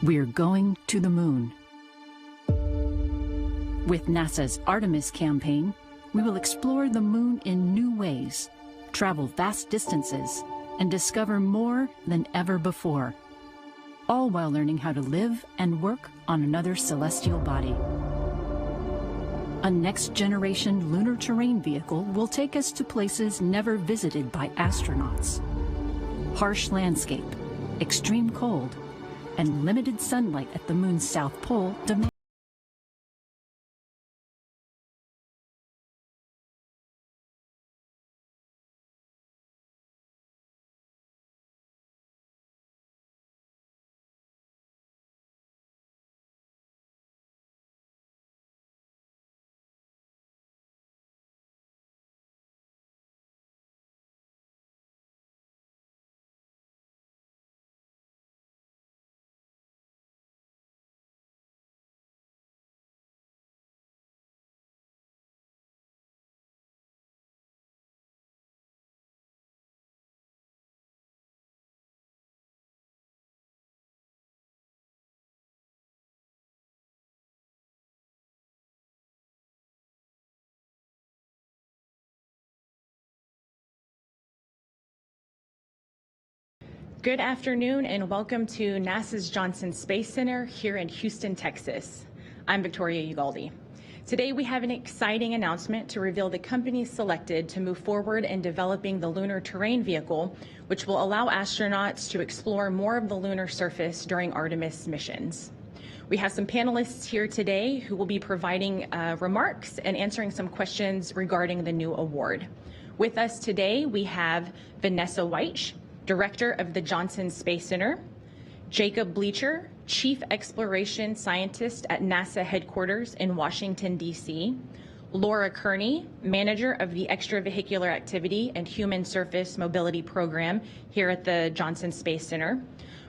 We're going to the moon. With NASA's Artemis campaign, we will explore the moon in new ways, travel vast distances, and discover more than ever before, all while learning how to live and work on another celestial body. A next-generation lunar terrain vehicle will take us to places never visited by astronauts. Harsh landscape, extreme cold, and limited sunlight at the moon's south pole demand Good afternoon and welcome to NASA's Johnson Space Center here in Houston, Texas. I'm Victoria Ugaldi. Today we have an exciting announcement to reveal the companies selected to move forward in developing the Lunar Terrain Vehicle, which will allow astronauts to explore more of the lunar surface during Artemis missions. We have some panelists here today who will be providing remarks and answering some questions regarding the new award. With us today we have Vanessa Weich, Director of the Johnson Space Center, Jacob Bleacher, Chief Exploration Scientist at NASA headquarters in Washington, D.C., Laura Kearney, Manager of the Extravehicular Activity and Human Surface Mobility Program here at the Johnson Space Center.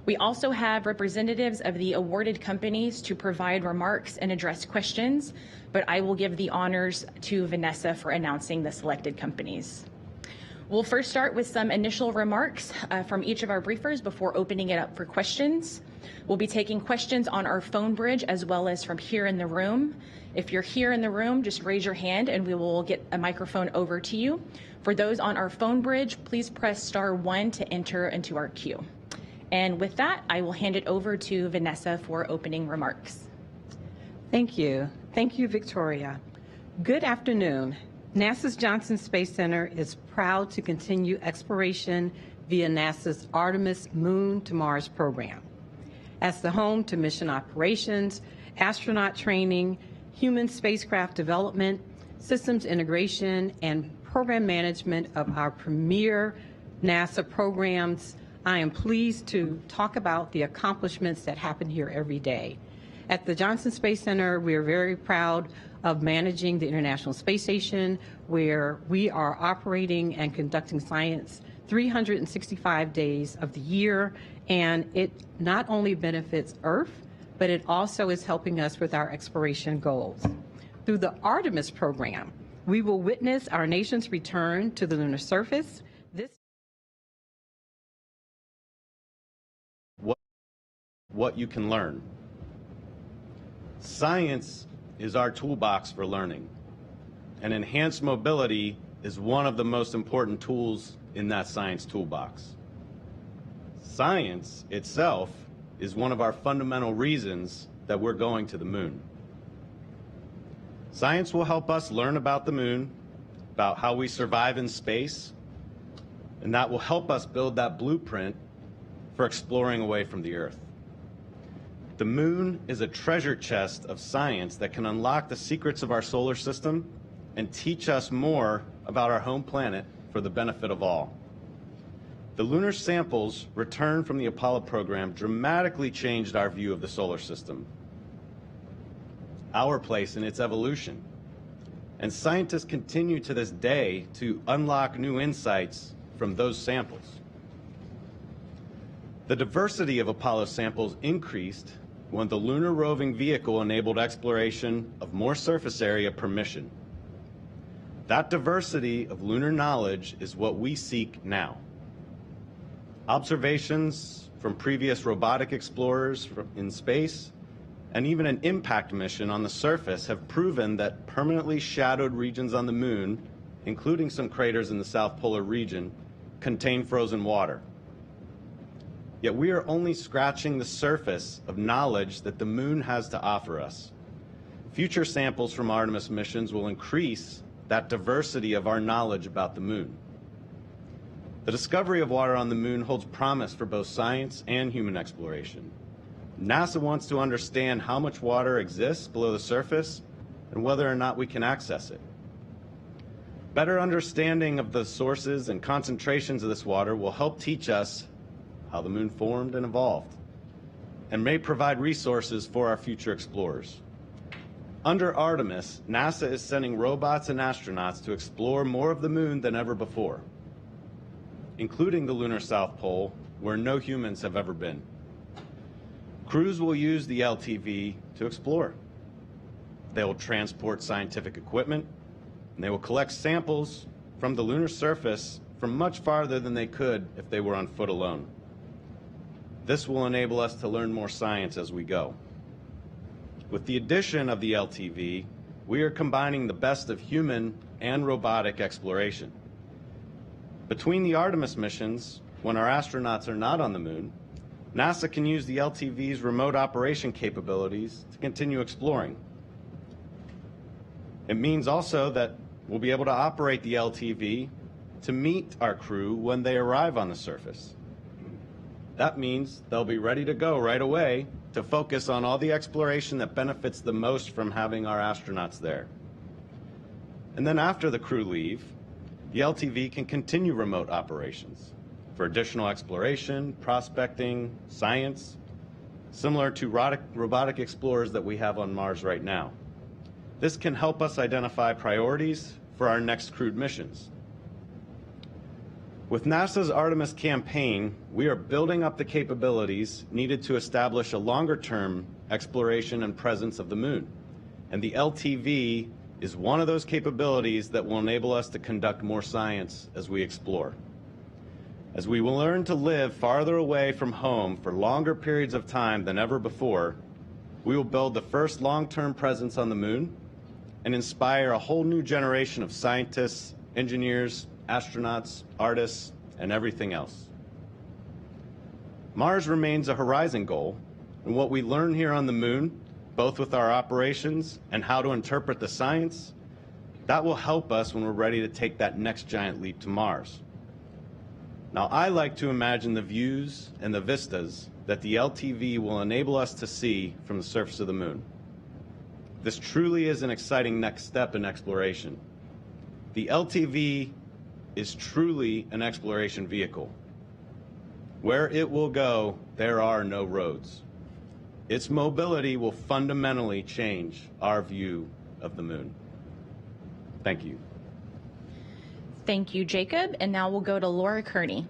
We also have representatives of the awarded companies to provide remarks and address questions, but I will give the honors to Vanessa for announcing the selected companies. We'll first start with some initial remarks from each of our briefers before opening it up for questions. We'll be taking questions on our phone bridge as well as from here in the room. If you're here in the room, just raise your hand and we will get a microphone over to you. For those on our phone bridge, please press *1 to enter into our queue. And with that, I will hand it over to Vanessa for opening remarks. Thank you. Thank you, Victoria. Good afternoon. NASA's Johnson Space Center is proud to continue exploration via NASA's Artemis Moon to Mars program. As the home to mission operations, astronaut training, human spacecraft development, systems integration, and program management of our premier NASA programs, I am pleased to talk about the accomplishments that happen here every day. At the Johnson Space Center, we are very proud of managing the International Space Station, where we are operating and conducting science 365 days of the year, and it not only benefits Earth, but it also is helping us with our exploration goals. Through the Artemis program, we will witness our nation's return to the lunar surface. What you can learn. Science is our toolbox for learning, and enhanced mobility is one of the most important tools in that science toolbox. Science itself is one of our fundamental reasons that we're going to the moon. Science will help us learn about the moon, about how we survive in space, and that will help us build that blueprint for exploring away from the Earth. The moon is a treasure chest of science that can unlock the secrets of our solar system and teach us more about our home planet for the benefit of all. The lunar samples returned from the Apollo program dramatically changed our view of the solar system, our place in its evolution. And scientists continue to this day to unlock new insights from those samples. The diversity of Apollo samples increased when the lunar roving vehicle enabled exploration of more surface area per mission. That diversity of lunar knowledge is what we seek now. Observations from previous robotic explorers in space, and even an impact mission on the surface have proven that permanently shadowed regions on the moon, including some craters in the South Polar region, contain frozen water. Yet we are only scratching the surface of knowledge that the moon has to offer us. Future samples from Artemis missions will increase that diversity of our knowledge about the moon. The discovery of water on the moon holds promise for both science and human exploration. NASA wants to understand how much water exists below the surface and whether or not we can access it. Better understanding of the sources and concentrations of this water will help teach us how the moon formed and evolved, and may provide resources for our future explorers. Under Artemis, NASA is sending robots and astronauts to explore more of the moon than ever before, including the lunar South Pole, where no humans have ever been. Crews will use the LTV to explore. They will transport scientific equipment, and they will collect samples from the lunar surface from much farther than they could if they were on foot alone. This will enable us to learn more science as we go. With the addition of the LTV, we are combining the best of human and robotic exploration. Between the Artemis missions, when our astronauts are not on the moon, NASA can use the LTV's remote operation capabilities to continue exploring. It means also that we'll be able to operate the LTV to meet our crew when they arrive on the surface. That means they'll be ready to go right away to focus on all the exploration that benefits the most from having our astronauts there. And then after the crew leave, the LTV can continue remote operations for additional exploration, prospecting, science, similar to robotic explorers that we have on Mars right now. This can help us identify priorities for our next crewed missions. With NASA's Artemis campaign, we are building up the capabilities needed to establish a longer-term exploration and presence of the moon. And the LTV is one of those capabilities that will enable us to conduct more science as we explore. As we will learn to live farther away from home for longer periods of time than ever before, we will build the first long-term presence on the moon and inspire a whole new generation of scientists, engineers, astronauts, artists, and everything else. Mars remains a horizon goal, and what we learn here on the moon, both with our operations and how to interpret the science, that will help us when we're ready to take that next giant leap to Mars. Now, I like to imagine the views and the vistas that the LTV will enable us to see from the surface of the moon. This truly is an exciting next step in exploration. The LTV is truly an exploration vehicle. Where it will go, there are no roads. Its mobility will fundamentally change our view of the moon. Thank you. Thank you, Jacob. And now we'll go to Laura Kearney.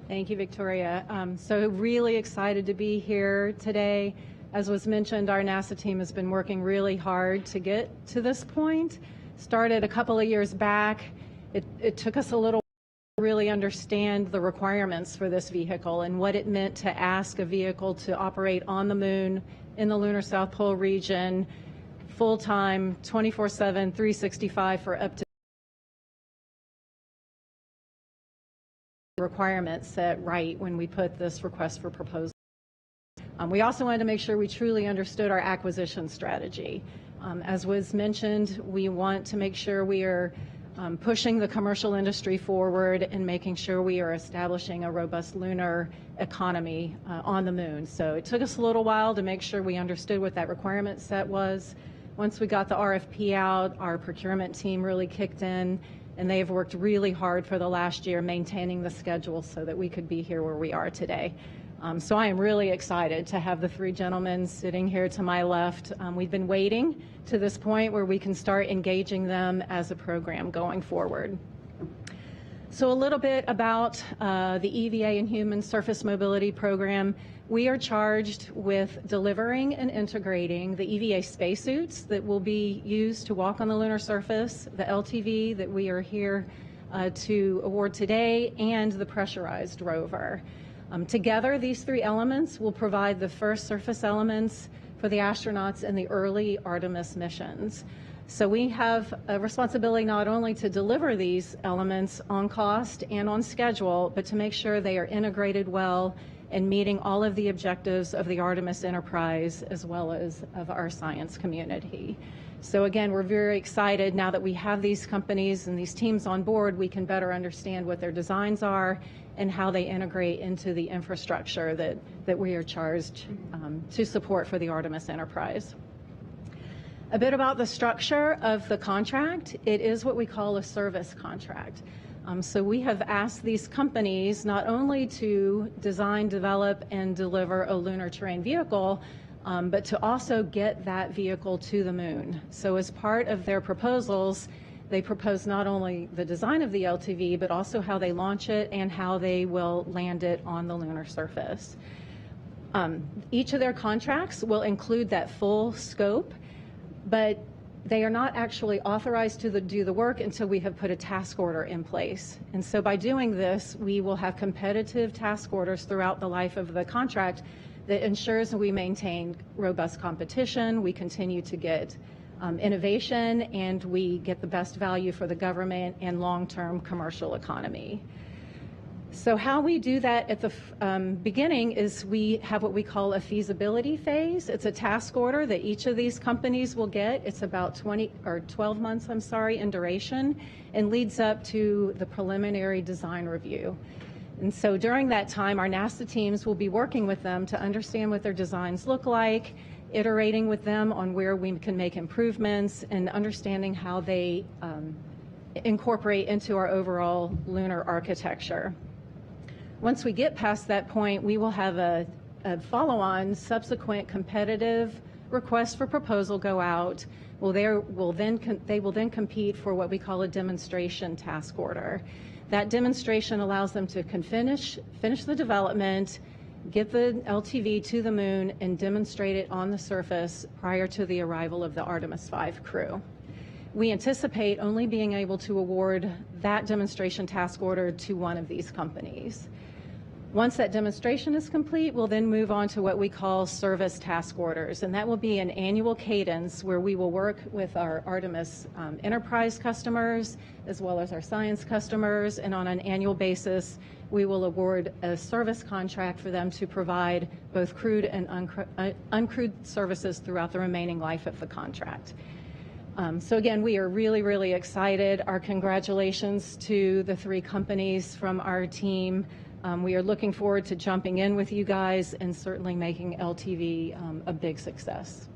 Thank you, Victoria. So really excited to be here today. As was mentioned, our NASA team has been working really hard to get to this point. Started a couple of years back. It took us a little while to really understand the requirements for this vehicle and what it meant to ask a vehicle to operate on the moon in the lunar South Pole region, full-time, 24/7, 365 for up to requirements set right when we put this request for proposal. We also wanted to make sure we truly understood our acquisition strategy. As was mentioned, we want to make sure we are pushing the commercial industry forward and making sure we are establishing a robust lunar economy on the moon. So it took us a little while to make sure we understood what that requirement set was. Once we got the RFP out, our procurement team really kicked in, and they have worked really hard for the last year maintaining the schedule so that we could be here where we are today. So I am really excited to have the three gentlemen sitting here to my left. We've been waiting to this point where we can start engaging them as a program going forward. So a little bit about the EVA and Human Surface Mobility Program. We are charged with delivering and integrating the EVA spacesuits that will be used to walk on the lunar surface, the LTV that we are here to award today, and the pressurized rover. Together, these three elements will provide the first surface elements for the astronauts in the early Artemis missions. So we have a responsibility not only to deliver these elements on cost and on schedule, but to make sure they are integrated well and meeting all of the objectives of the Artemis enterprise as well as of our science community. So again, we're very excited now that we have these companies and these teams on board, we can better understand what their designs are and how they integrate into the infrastructure that we are charged to support for the Artemis enterprise. A bit about the structure of the contract. It is what we call a service contract. So we have asked these companies not only to design, develop, and deliver a lunar terrain vehicle, but to also get that vehicle to the moon. So as part of their proposals, they propose not only the design of the LTV, but also how they launch it and how they will land it on the lunar surface. Each of their contracts will include that full scope, but they are not actually authorized to do the work until we have put a task order in place. And so by doing this, we will have competitive task orders throughout the life of the contract that ensures we maintain robust competition, we continue to get innovation, and we get the best value for the government and long-term commercial economy. So how we do that at the beginning is we have what we call a feasibility phase. It's a task order that each of these companies will get. It's about 12 months, in duration, and leads up to the preliminary design review. And so during that time, our NASA teams will be working with them to understand what their designs look like, iterating with them on where we can make improvements, and understanding how they incorporate into our overall lunar architecture. Once we get past that point, we will have a follow-on subsequent competitive request for proposal go out. They will then compete for what we call a demonstration task order. That demonstration allows them to finish the development, get the LTV to the moon, and demonstrate it on the surface prior to the arrival of the Artemis 5 crew. We anticipate only being able to award that demonstration task order to one of these companies. Once that demonstration is complete, we'll then move on to what we call service task orders, and that will be an annual cadence where we will work with our Artemis enterprise customers as well as our science customers, and on an annual basis, we will award a service contract for them to provide both crewed and uncrewed services throughout the remaining life of the contract. So again, we are really, really excited. Our congratulations to the three companies from our team. We are looking forward to jumping in with you guys and certainly making LTV a big success.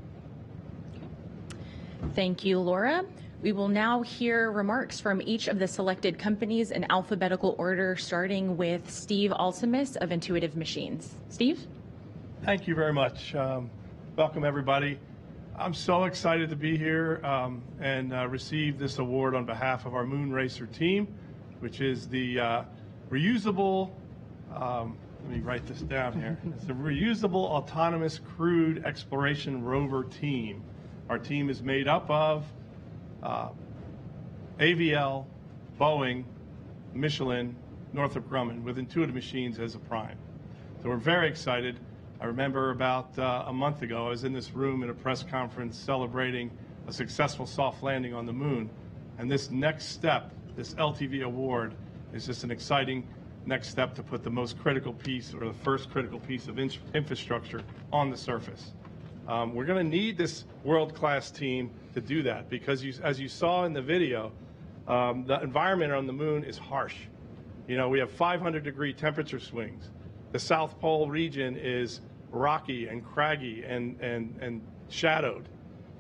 Thank you, Laura. We will now hear remarks from each of the selected companies in alphabetical order, starting with Steve Altemus of Intuitive Machines. Steve? Thank you very much. Welcome, everybody. I'm so excited to be here and receive this award on behalf of our Moon Racer team, which is the reusable, let me write this down here. It's the Reusable Autonomous Crewed Exploration Rover Team. Our team is made up of AVL, Boeing, Michelin, Northrop Grumman, with Intuitive Machines as a prime. So we're very excited. I remember about a month ago, I was in this room in a press conference celebrating a successful soft landing on the moon. And this next step, this LTV award, is just an exciting next step to put the most critical piece, or the first critical piece of infrastructure on the surface. We're going to need this world-class team to do that because, as you saw in the video, the environment on the moon is harsh. You know, we have 500-degree temperature swings. The South Pole region is rocky and craggy and shadowed.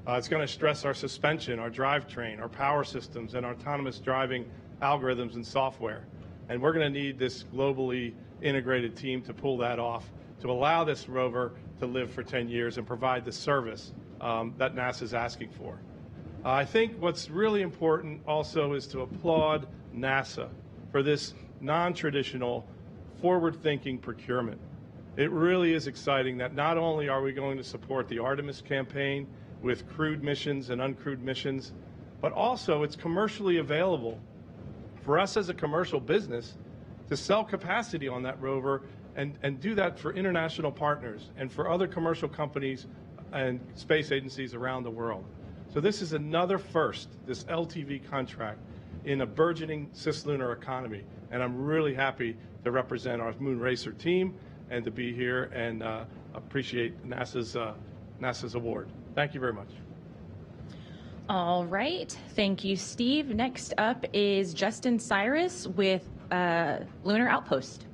It's going to stress our suspension, our drivetrain, our power systems, and our autonomous driving algorithms and software. And we're going to need this globally integrated team to pull that off, to allow this rover to live for 10 years and provide the service that NASA is asking for. I think what's really important also is to applaud NASA for this non-traditional, forward-thinking procurement. It really is exciting that not only are we going to support the Artemis campaign with crewed missions and uncrewed missions, but also it's commercially available for us as a commercial business to sell capacity on that rover and do that for international partners and for other commercial companies and space agencies around the world. So this is another first, this LTV contract in a burgeoning cislunar economy. And I'm really happy to represent our Moon Racer team and to be here and appreciate NASA's award. Thank you very much. All right. Thank you, Steve. Next up is Justin Cyrus with Lunar Outpost.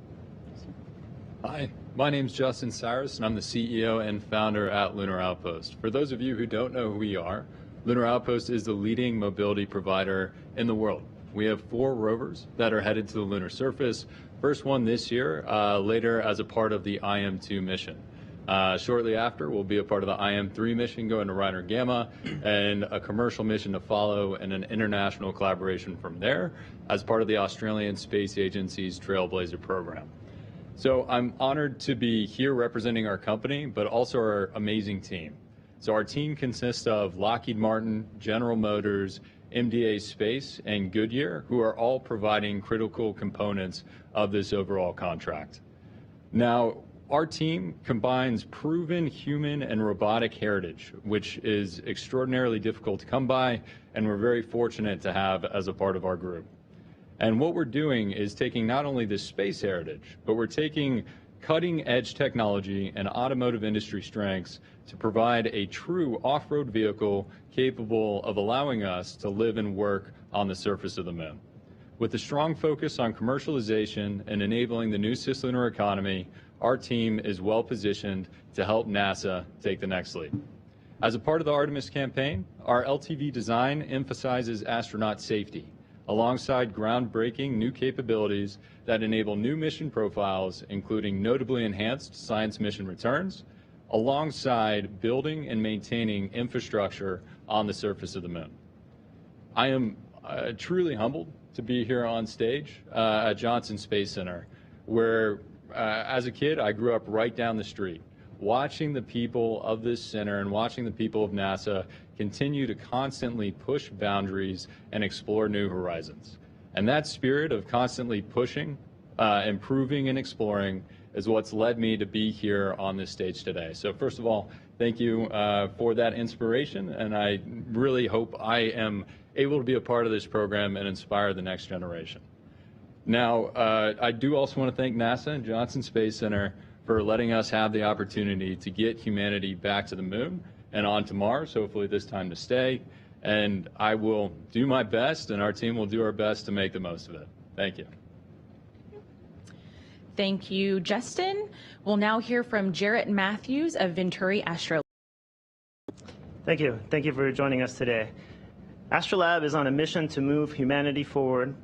Hi, my name's Justin Cyrus, and I'm the CEO and founder at Lunar Outpost. For those of you who don't know who we are, Lunar Outpost is the leading mobility provider in the world. We have 4 rovers that are headed to the lunar surface. First one this year, later as a part of the IM-2 mission. Shortly after, we'll be a part of the IM-3 mission going to Reiner Gamma, and a commercial mission to follow, and an international collaboration from there as part of the Australian Space Agency's Trailblazer program. So I'm honored to be here representing our company, but also our amazing team. So our team consists of Lockheed Martin, General Motors, MDA Space, and Goodyear, who are all providing critical components of this overall contract. Now, our team combines proven human and robotic heritage, which is extraordinarily difficult to come by, and we're very fortunate to have as a part of our group. And what we're doing is taking not only this space heritage, but we're taking cutting-edge technology and automotive industry strengths to provide a true off-road vehicle capable of allowing us to live and work on the surface of the moon. With a strong focus on commercialization and enabling the new cislunar economy, our team is well positioned to help NASA take the next leap. As a part of the Artemis campaign, our LTV design emphasizes astronaut safety, alongside groundbreaking new capabilities that enable new mission profiles, including notably enhanced science mission returns, alongside building and maintaining infrastructure on the surface of the moon. I am truly humbled to be here on stage at Johnson Space Center, where as a kid, I grew up right down the street, watching the people of this center and watching the people of NASA continue to constantly push boundaries and explore new horizons. And that spirit of constantly pushing, improving, and exploring is what's led me to be here on this stage today. So first of all, thank you for that inspiration, and I really hope I am able to be a part of this program and inspire the next generation. Now, I do also want to thank NASA and Johnson Space Center for letting us have the opportunity to get humanity back to the moon and on to Mars, hopefully this time to stay. And I will do my best, and our team will do our best to make the most of it. Thank you. Thank you, Justin. We'll now hear from Jarrett Matthews of Venturi Astrolab. Thank you. Thank you for joining us today. Astrolab is on a mission to move humanity forward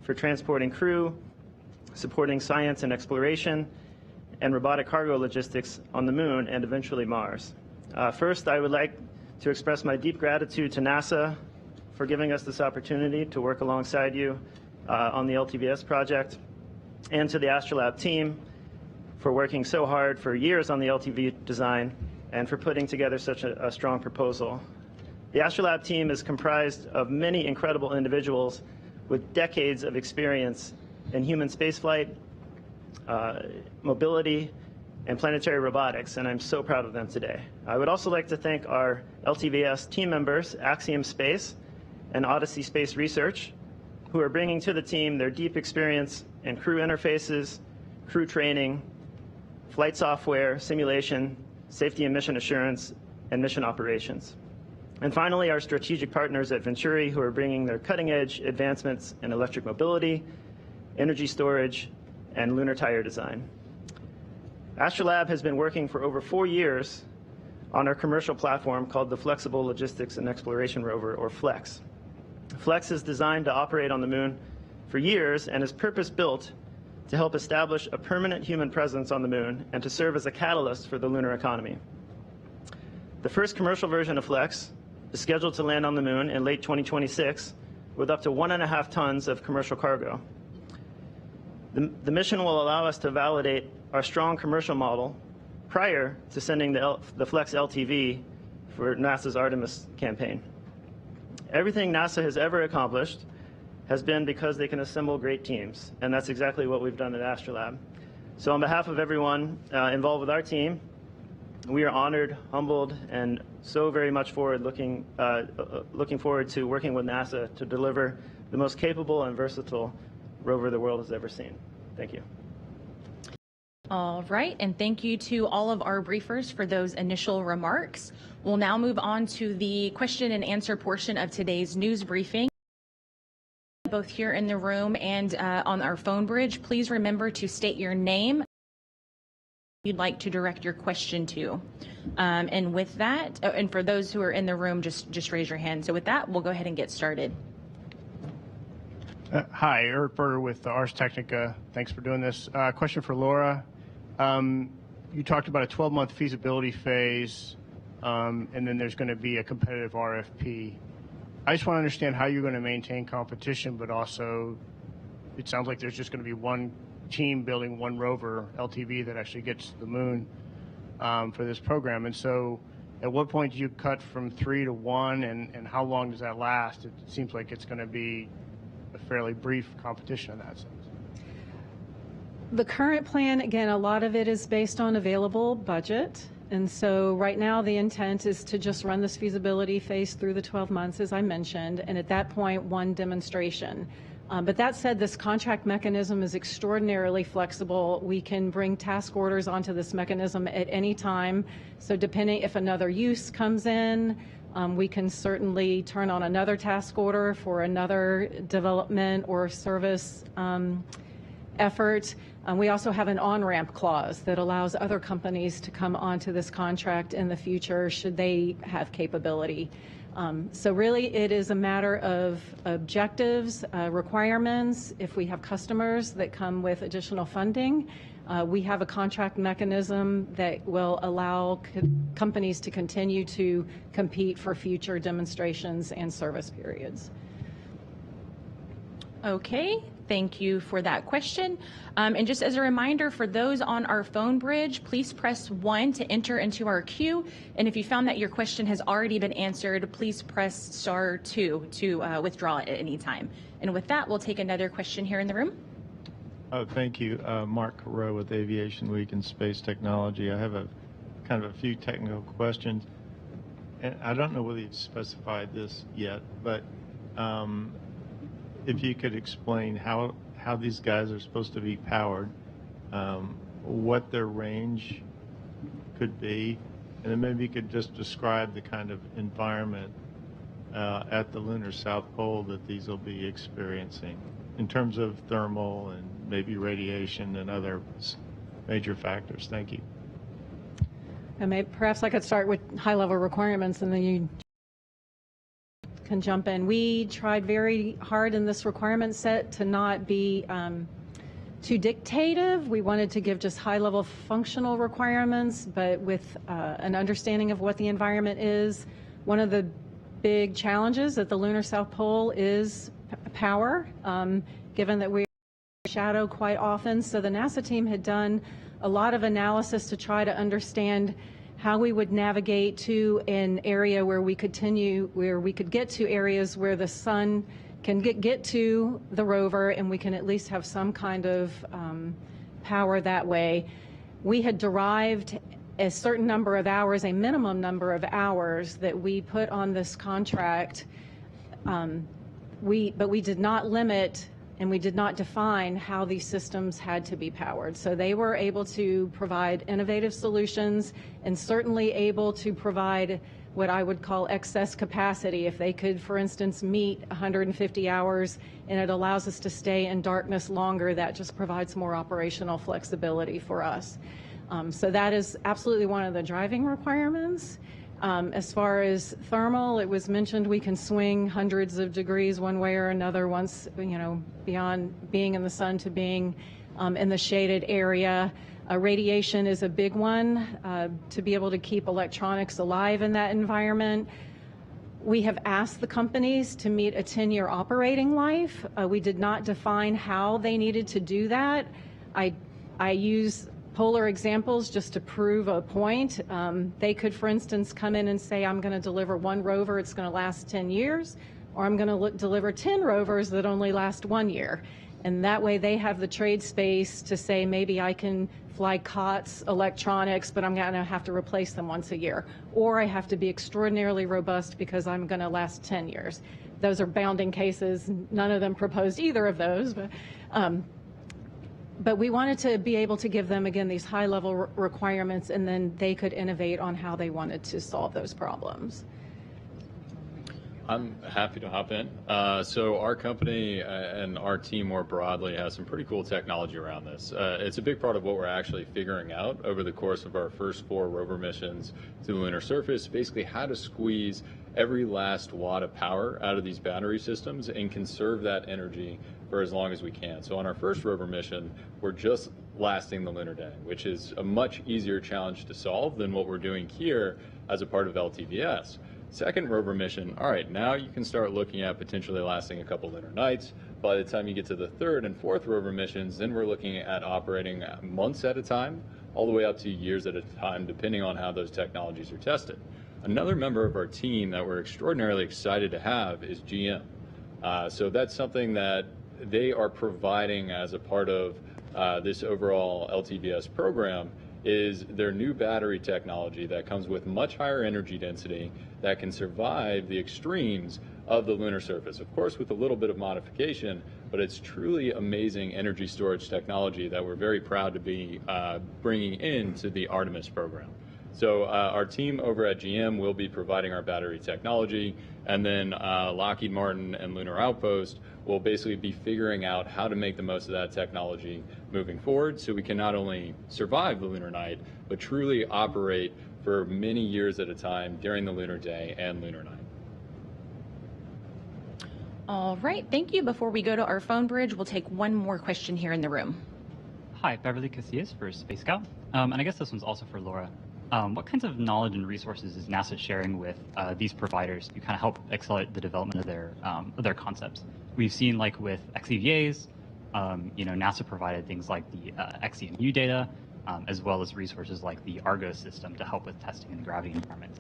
for transporting crew, supporting science and exploration, and robotic cargo logistics on the moon and eventually Mars. First, I would like to express my deep gratitude to NASA for giving us this opportunity to work alongside you on the LTVS project, and to the Astrolab team for working so hard for years on the LTV design and for putting together such a strong proposal. The Astrolab team is comprised of many incredible individuals with decades of experience in human spaceflight, mobility, and planetary robotics, and I'm so proud of them today. I would also like to thank our LTVS team members, Axiom Space and Odyssey Space Research, who are bringing to the team their deep experience in crew interfaces, crew training, flight software, simulation, safety and mission assurance, and mission operations. And finally, our strategic partners at Venturi, who are bringing their cutting-edge advancements in electric mobility, energy storage, and lunar tire design. Astrolab has been working for over 4 years on our commercial platform called the Flexible Logistics and Exploration Rover, or FLEX. FLEX is designed to operate on the moon for years and is purpose-built to help establish a permanent human presence on the moon and to serve as a catalyst for the lunar economy. The first commercial version of FLEX is scheduled to land on the moon in late 2026 with up to 1.5 tons of commercial cargo. The mission will allow us to validate our strong commercial model prior to sending the FLEX LTV for NASA's Artemis campaign. Everything NASA has ever accomplished has been because they can assemble great teams, and that's exactly what we've done at Astrolab. So on behalf of everyone involved with our team, we are honored, humbled, and so very much looking forward to working with NASA to deliver the most capable and versatile rover the world has ever seen. Thank you. All right, and thank you to all of our briefers for those initial remarks. We'll now move on to the question and answer portion of today's news briefing. Both here in the room and on our phone bridge, please remember to state your name you'd like to direct your question to. And with that, and for those who are in the room, just raise your hand. So with that, we'll go ahead and get started. Hi, Eric Berger with Ars Technica. Thanks for doing this. Question for Laura. You talked about a 12-month feasibility phase, and then there's going to be a competitive RFP. I just want to understand how you're going to maintain competition, but also it sounds like there's just going to be one team building one rover, LTV, that actually gets to the moon for this program. And so at what point do you cut from 3 to 1, and how long does that last? It seems like it's going to be a fairly brief competition in that sense. The current plan, again, a lot of it is based on available budget. And so right now the intent is to just run this feasibility phase through the 12 months, as I mentioned, and at that point, one demonstration. But that said, this contract mechanism is extraordinarily flexible. We can bring task orders onto this mechanism at any time. So depending if another use comes in, we can certainly turn on another task order for another development or service effort. We also have an on-ramp clause that allows other companies to come onto this contract in the future should they have capability. So really it is a matter of objectives, requirements. If we have customers that come with additional funding, we have a contract mechanism that will allow companies to continue to compete for future demonstrations and service periods. Okay, thank you for that question. And just as a reminder for those on our phone bridge, please press 1 to enter into our queue. And if you found that your question has already been answered, please press star 2 to withdraw it at any time. And with that, we'll take another question here in the room. Oh, thank you. Mark Carreau with Aviation Week and Space Technology. I have a few technical questions. And I don't know whether you've specified this yet, but if you could explain how these guys are supposed to be powered, what their range could be, and then maybe you could just describe the kind of environment at the lunar South Pole that these will be experiencing in terms of thermal and maybe radiation and other major factors. Thank you. And perhaps I could start with high-level requirements and then you can jump in. We tried very hard in this requirement set to not be too dictative. We wanted to give just high-level functional requirements, but with an understanding of what the environment is. One of the big challenges at the lunar South Pole is power, given that we're in shadow quite often. So the NASA team had done a lot of analysis to try to understand how we would navigate to an area where we could get to areas where the sun can get to the rover and we can at least have some kind of power that way. We had derived a certain number of hours, a minimum number of hours that we put on this contract, but we did not limit and we did not define how these systems had to be powered. So they were able to provide innovative solutions and certainly able to provide what I would call excess capacity. If they could, for instance, meet 150 hours and it allows us to stay in darkness longer, that just provides more operational flexibility for us. So that is absolutely one of the driving requirements. As far as thermal, it was mentioned we can swing hundreds of degrees one way or another once, beyond being in the sun to being in the shaded area. Radiation is a big one to be able to keep electronics alive in that environment. We have asked the companies to meet a 10-year operating life. We did not define how they needed to do that. I use polar examples just to prove a point. They could, for instance, come in and say, I'm going to deliver one rover, it's going to last 10 years. or I'm going to deliver 10 rovers that only last 1 year. And that way they have the trade space to say, maybe I can fly COTS electronics, but I'm going to have to replace them once a year. Or I have to be extraordinarily robust because I'm going to last 10 years. Those are bounding cases. None of them proposed either of those. But we wanted to be able to give them, again, these high-level requirements, and then they could innovate on how they wanted to solve those problems. I'm happy to hop in. So our company and our team more broadly has some pretty cool technology around this. It's a big part of what we're actually figuring out over the course of our first 4 rover missions to the lunar surface, basically how to squeeze every last watt of power out of these battery systems and conserve that energy for as long as we can. So on our first rover mission, we're just lasting the lunar day, which is a much easier challenge to solve than what we're doing here as a part of LTVS. Second rover mission, all right, now you can start looking at potentially lasting a couple lunar nights. By the time you get to the third and fourth rover missions, then we're looking at operating months at a time, all the way up to years at a time, depending on how those technologies are tested. Another member of our team that we're extraordinarily excited to have is GM. So that's something that they are providing as a part of this overall LTVS program, is their new battery technology that comes with much higher energy density that can survive the extremes of the lunar surface. Of course, with a little bit of modification, but it's truly amazing energy storage technology that we're very proud to be bringing into the Artemis program. So our team over at GM will be providing our battery technology, and then Lockheed Martin and Lunar Outpost will basically be figuring out how to make the most of that technology moving forward, so we can not only survive the lunar night, but truly operate for many years at a time during the lunar day and lunar night. All right, thank you. Before we go to our phone bridge, we'll take one more question here in the room. Hi, Beverly Casillas for Space Scout. And I guess this one's also for Laura. What kinds of knowledge and resources is NASA sharing with these providers to kind of help accelerate the development of their concepts? We've seen, like with XEVAs, NASA provided things like the XEMU data, as well as resources like the Argo system to help with testing in the gravity environment.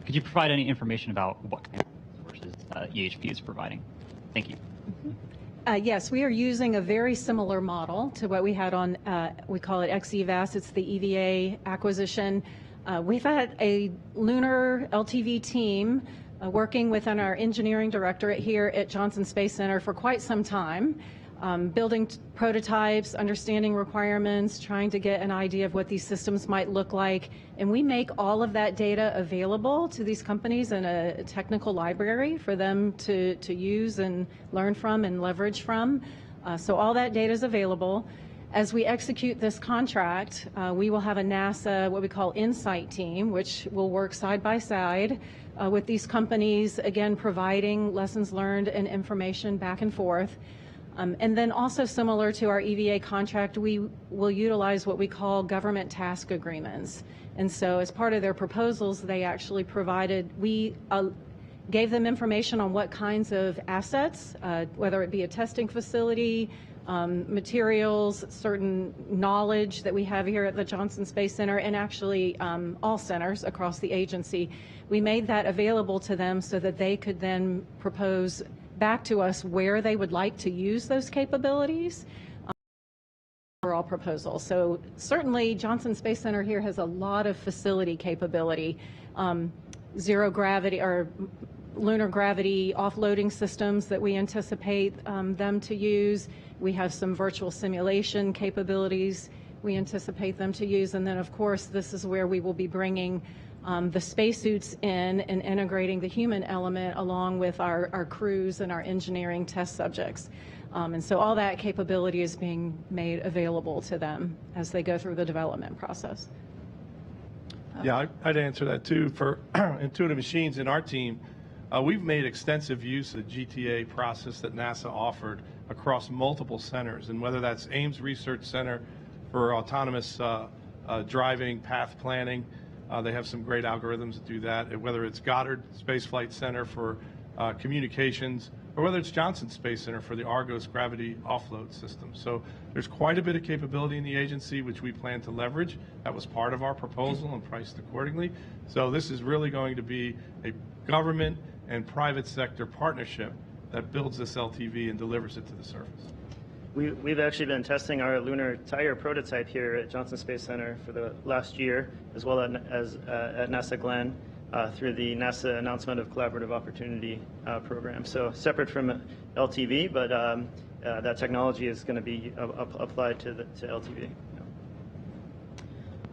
Could you provide any information about what kind of resources EHP is providing? Thank you. Yes, we are using a very similar model to what we had on, we call it XEVAS, it's the EVA acquisition. We've had a lunar LTV team working within our engineering directorate here at Johnson Space Center for quite some time, building prototypes, understanding requirements, trying to get an idea of what these systems might look like. And we make all of that data available to these companies in a technical library for them to use and learn from and leverage from. So all that data is available. As we execute this contract, we will have a NASA, what we call Insight team, which will work side by side with these companies, again, providing lessons learned and information back and forth. And then also similar to our EVA contract, we will utilize what we call government task agreements. And so as part of their proposals, they actually provided, we gave them information on what kinds of assets, whether it be a testing facility, materials, certain knowledge that we have here at the Johnson Space Center, and actually all centers across the agency. We made that available to them so that they could then propose back to us where they would like to use those capabilities for all proposals. So certainly Johnson Space Center here has a lot of facility capability, zero gravity or lunar gravity offloading systems that we anticipate them to use. We have some virtual simulation capabilities we anticipate them to use. And then of course, this is where we will be bringing the spacesuits in and integrating the human element along with our crews and our engineering test subjects. And so all that capability is being made available to them as they go through the development process. Yeah, I'd answer that too. For Intuitive Machines in our team, we've made extensive use of the GTA process that NASA offered across multiple centers, and whether that's Ames Research Center for autonomous driving, path planning, they have some great algorithms that do that, whether it's Goddard Space Flight Center for communications, or whether it's Johnson Space Center for the Argos gravity offload system. So there's quite a bit of capability in the agency which we plan to leverage. That was part of our proposal and priced accordingly. So this is really going to be a government and private sector partnership that builds this LTV and delivers it to the surface. We've actually been testing our Lunar tire prototype here at Johnson Space Center for the last year, as well as at NASA Glenn through the NASA Announcement of Collaborative Opportunity program. So separate from LTV, but that technology is going to be applied to LTV.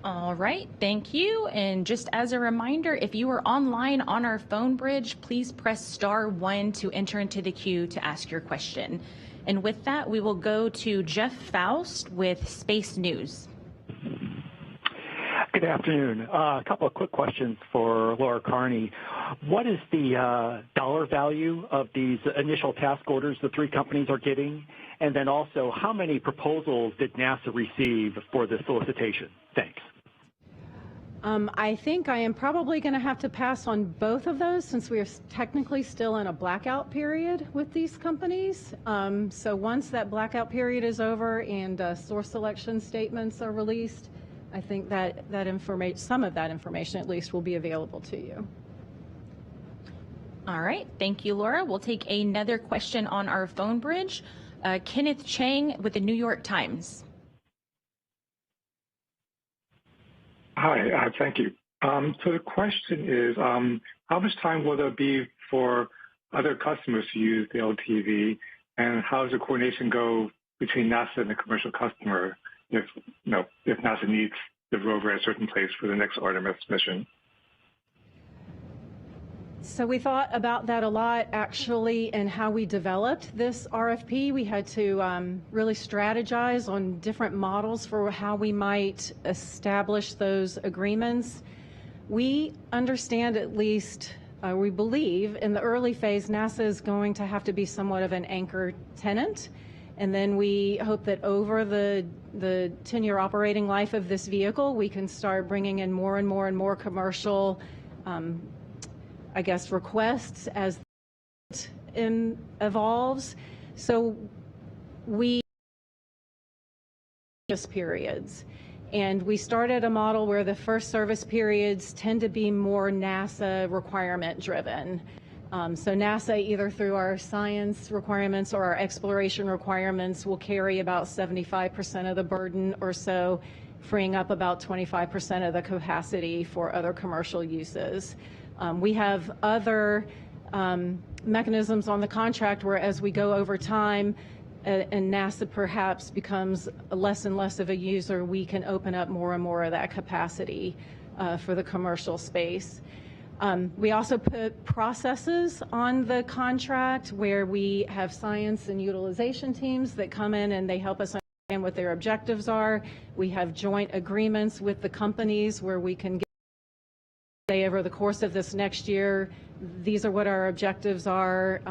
All right, thank you. And just as a reminder, if you are online on our phone bridge, please press *1 to enter into the queue to ask your question. And with that, we will go to Jeff Faust with Space News. Good afternoon. A couple of quick questions for Laura Carney. What is the dollar value of these initial task orders the three companies are getting? And then also, how many proposals did NASA receive for the solicitation? Thanks. I think I am probably going to have to pass on both of those since we are technically still in a blackout period with these companies. So once that blackout period is over and source selection statements are released, I think that some of that information at least will be available to you. All right, thank you, Laura. We'll take another question on our phone bridge. Kenneth Chang with the New York Times. Hi, thank you. So the question is, how much time will there be for other customers to use the LTV, and how does the coordination go between NASA and the commercial customer if NASA needs the rover at a certain place for the next Artemis mission? So we thought about that a lot, actually, and how we developed this RFP. We had to really strategize on different models for how we might establish those agreements. We understand, at least, we believe, in the early phase, NASA is going to have to be somewhat of an anchor tenant. And then we hope that over the 10-year operating life of this vehicle, we can start bringing in more and more and more commercial requests as it evolves. So we just periods. And we started a model where the first service periods tend to be more NASA requirement driven. So NASA, either through our science requirements or our exploration requirements, will carry about 75% of the burden or so, freeing up about 25% of the capacity for other commercial uses. We have other mechanisms on the contract where, as we go over time and NASA perhaps becomes less and less of a user, we can open up more and more of that capacity for the commercial space. We also put processes on the contract where we have science and utilization teams that come in and they help us understand what their objectives are. We have joint agreements with the companies where we can say over the course of this next year, these are what our objectives are.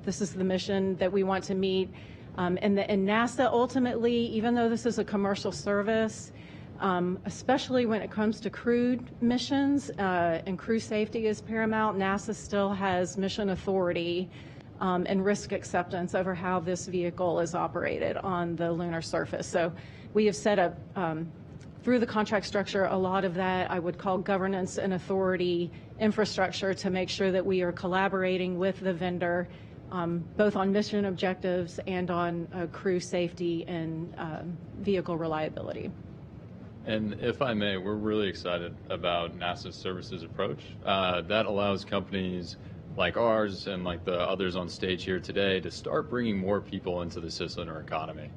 This is the mission that we want to meet. And NASA ultimately, even though this is a commercial service, especially when it comes to crewed missions and crew safety is paramount, NASA still has mission authority and risk acceptance over how this vehicle is operated on the lunar surface. So we have set up through the contract structure a lot of that I would call governance and authority infrastructure to make sure that we are collaborating with the vendor both on mission objectives and on crew safety and vehicle reliability. And if I may, we're really excited about NASA's services approach. That allows companies like ours and like the others on stage here today to start bringing more people into the cislunar economy.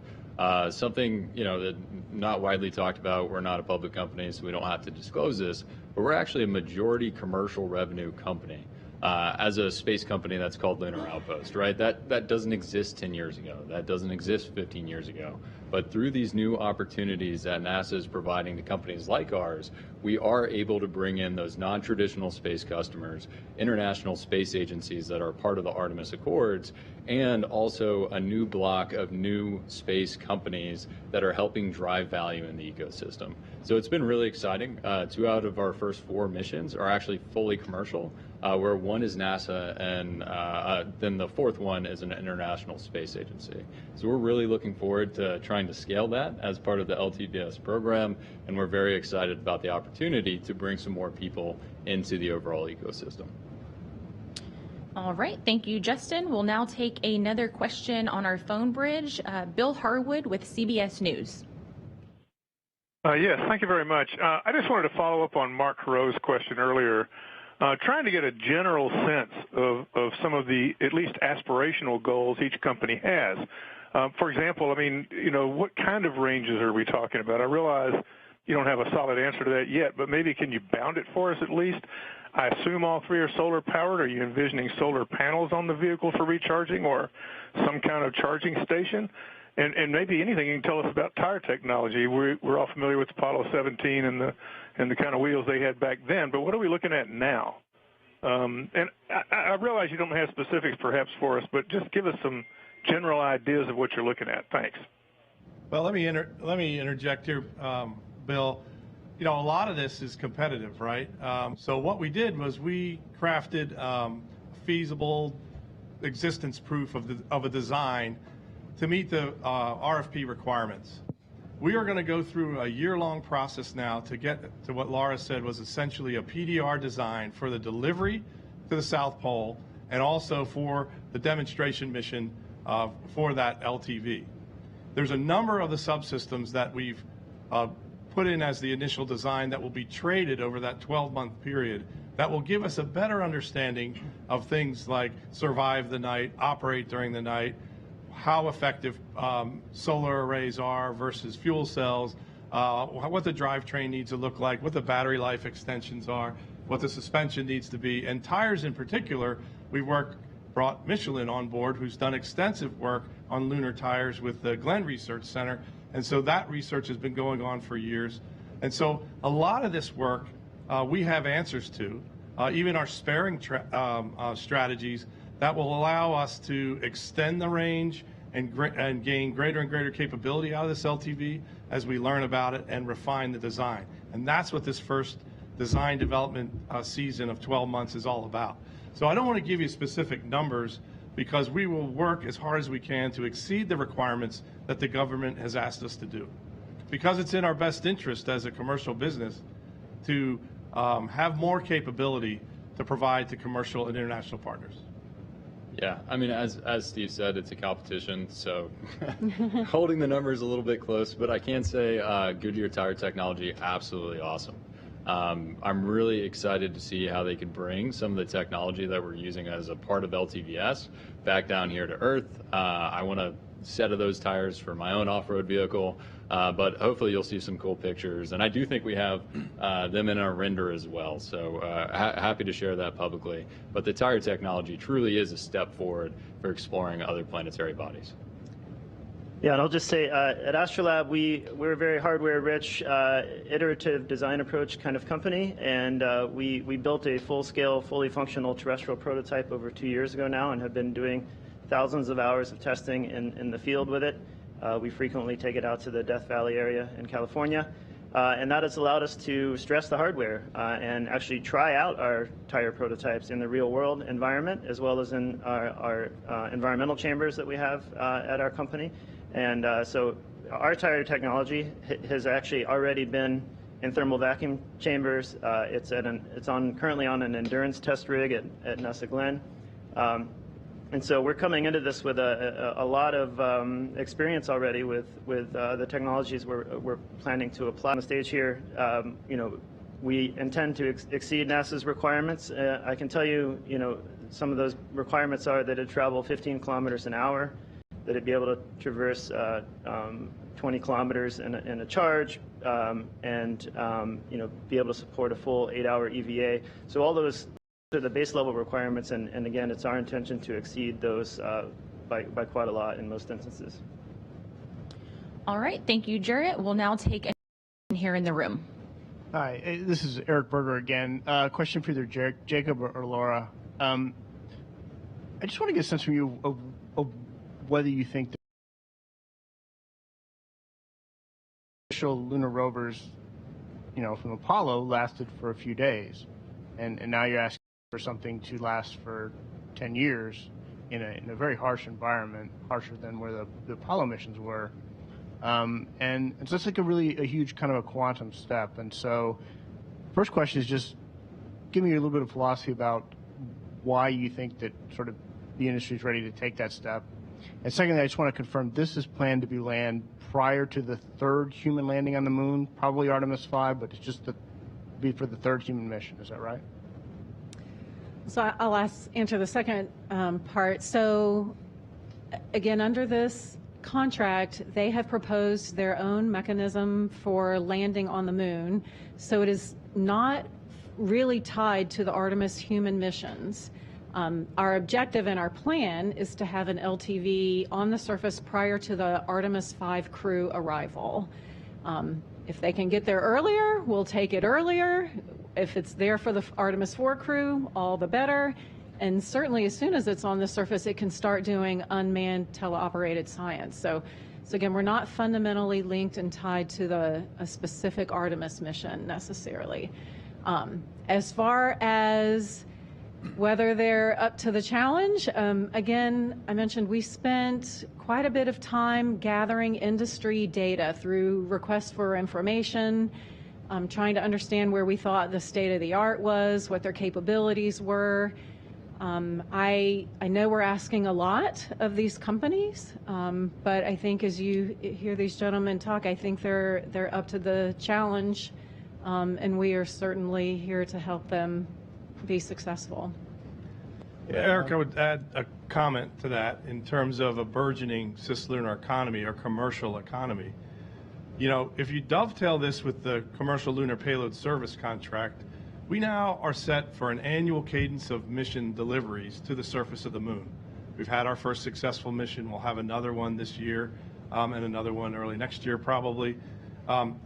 Something that not widely talked about. We're not a public company, so we don't have to disclose this, but we're actually a majority commercial revenue company. As a space company that's called Lunar Outpost, right? That doesn't exist 10 years ago. That doesn't exist 15 years ago. But through these new opportunities that NASA is providing to companies like ours, we are able to bring in those non-traditional space customers, international space agencies that are part of the Artemis Accords, and also a new block of new space companies that are helping drive value in the ecosystem. So it's been really exciting. 2 out of our first 4 missions are actually fully commercial, where one is NASA and then the 4th one is an international space agency. So we're really looking forward to trying to scale that as part of the LTVS program, and we're very excited about the opportunity to bring some more people into the overall ecosystem. All right, thank you, Justin. We'll now take another question on our phone bridge. Bill Harwood with CBS News. Yes, thank you very much. I just wanted to follow up on Mark Carreau's question earlier, trying to get a general sense of some of the at least aspirational goals each company has. For example, I mean, what kind of ranges are we talking about? I realize you don't have a solid answer to that yet, but maybe can you bound it for us at least? I assume all three are solar powered. Are you envisioning solar panels on the vehicle for recharging or some kind of charging station? And maybe anything you can tell us about tire technology. We're all familiar with Apollo 17 and the kind of wheels they had back then, but what are we looking at now? And I realize you don't have specifics perhaps for us, but just give us some general ideas of what you're looking at. Thanks. Well, let me interject here, Bill. A lot of this is competitive, right? So what we did was we crafted feasible existence proof of a design to meet the RFP requirements. We are going to go through a year-long process now to get to what Laura said was essentially a PDR design for the delivery to the South Pole and also for the demonstration mission for that LTV. There's a number of the subsystems that we've put in as the initial design that will be traded over that 12-month period that will give us a better understanding of things like survive the night, operate during the night, how effective solar arrays are versus fuel cells, what the drivetrain needs to look like, what the battery life extensions are, what the suspension needs to be, and tires in particular. We brought Michelin on board, who's done extensive work on Lunar tires with the Glenn Research Center, and so that research has been going on for years. And so a lot of this work we have answers to, even our sparing strategies that will allow us to extend the range and gain greater and greater capability out of this LTV as we learn about it and refine the design. And that's what this first design development season of 12 months is all about. So I don't want to give you specific numbers because we will work as hard as we can to exceed the requirements that the government has asked us to do. Because it's in our best interest as a commercial business to have more capability to provide to commercial and international partners. Yeah, I mean, as Steve said, it's a competition, so holding the numbers a little bit close, but I can say Goodyear Tire Technology, absolutely awesome. I'm really excited to see how they could bring some of the technology that we're using as a part of LTVS back down here to Earth. I want a set of those tires for my own off-road vehicle, but hopefully you'll see some cool pictures. And I do think we have them in our render as well, so happy to share that publicly. But the tire technology truly is a step forward for exploring other planetary bodies. Yeah, and I'll just say at Astrolab, we're a very hardware-rich, iterative design approach kind of company, and we built a full-scale, fully functional terrestrial prototype over 2 years ago now and have been doing thousands of hours of testing in the field with it. We frequently take it out to the Death Valley area in California, and that has allowed us to stress the hardware and actually try out our tire prototypes in the real-world environment as well as in our environmental chambers that we have at our company. And so our tire technology has actually already been in thermal vacuum chambers. It's currently on an endurance test rig at NASA Glenn. And so we're coming into this with a lot of experience already with the technologies we're planning to apply. On the stage here, we intend to exceed NASA's requirements. I can tell you, some of those requirements are that it travel 15 kilometers an hour, that it'd be able to traverse 20 kilometers in a charge, and be able to support a full 8-hour EVA. So all those are the base level requirements, and again, it's our intention to exceed those by quite a lot in most instances. All right, thank you, Jarrett. We'll now take a question here in the room. Hi, this is Eric Berger again. Question for either Jacob or Laura. I just want to get a sense from you of whether you think the initial lunar rovers, from Apollo lasted for a few days, and now you're asking for something to last for 10 years in a very harsh environment, harsher than where the Apollo missions were. And so it's like a huge kind of a quantum step. And so first question is just give me a little bit of philosophy about why you think that sort of the industry is ready to take that step. And secondly, I just want to confirm this is planned to be land prior to the third human landing on the moon, probably Artemis 5, but it's just to be for the third human mission. Is that right? So I'll answer the second part. So again, under this contract, they have proposed their own mechanism for landing on the moon. So it is not really tied to the Artemis human missions. Our objective and our plan is to have an LTV on the surface prior to the Artemis 5 crew arrival. If they can get there earlier, we'll take it earlier. If it's there for the Artemis 4 crew, all the better. And certainly as soon as it's on the surface, it can start doing unmanned teleoperated science. So again, we're not fundamentally linked and tied to a specific Artemis mission necessarily. As far as whether they're up to the challenge, again, I mentioned we spent quite a bit of time gathering industry data through requests for information, trying to understand where we thought the state of the art was, what their capabilities were. I know we're asking a lot of these companies, but I think as you hear these gentlemen talk, I think they're up to the challenge, and we are certainly here to help them be successful. Yeah, Eric, I would add a comment to that in terms of a burgeoning cislunar economy or commercial economy. You know, if you dovetail this with the commercial lunar payload service contract, we now are set for an annual cadence of mission deliveries to the surface of the moon. We've had our first successful mission. We'll have another one this year and another one early next year probably.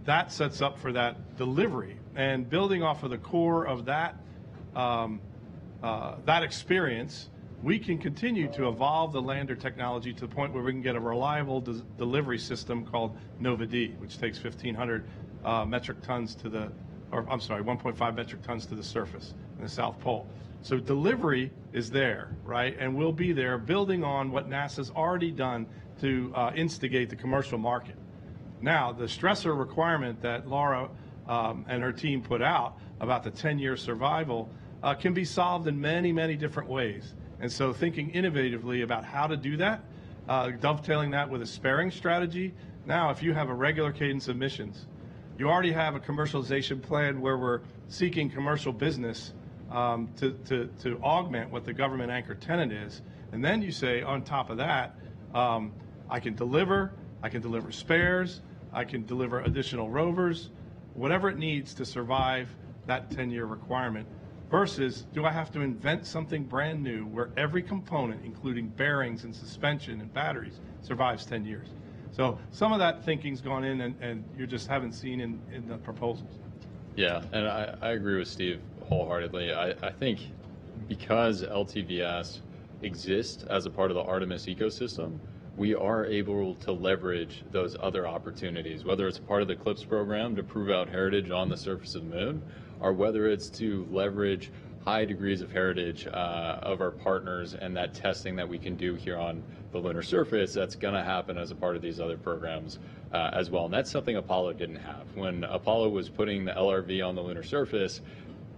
That sets up for that delivery. And building off of the core of that that experience, we can continue to evolve the lander technology to the point where we can get a reliable delivery system called Nova-D, which takes 1,500 metric tons to the, or I'm sorry, 1.5 metric tons to the surface in the South Pole. So delivery is there, right? And we'll be there building on what NASA's already done to instigate the commercial market. Now, the stressor requirement that Laura and her team put out about the 10-year survival can be solved in many, many different ways. And so thinking innovatively about how to do that, dovetailing that with a sparing strategy. Now, if you have a regular cadence of missions, you already have a commercialization plan where we're seeking commercial business to augment what the government anchor tenant is. And then you say, on top of that, I can deliver spares, I can deliver additional rovers, whatever it needs to survive that 10-year requirement. Versus, do I have to invent something brand new where every component, including bearings and suspension and batteries, survives 10 years? So some of that thinking's gone in and you just haven't seen in the proposals. Yeah, and I agree with Steve wholeheartedly. I think because LTVS exists as a part of the Artemis ecosystem, we are able to leverage those other opportunities, whether it's part of the CLIPS program to prove out heritage on the surface of the moon, or whether it's to leverage high degrees of heritage of our partners and that testing that we can do here on the lunar surface that's going to happen as a part of these other programs as well. And that's something Apollo didn't have. When Apollo was putting the LRV on the lunar surface,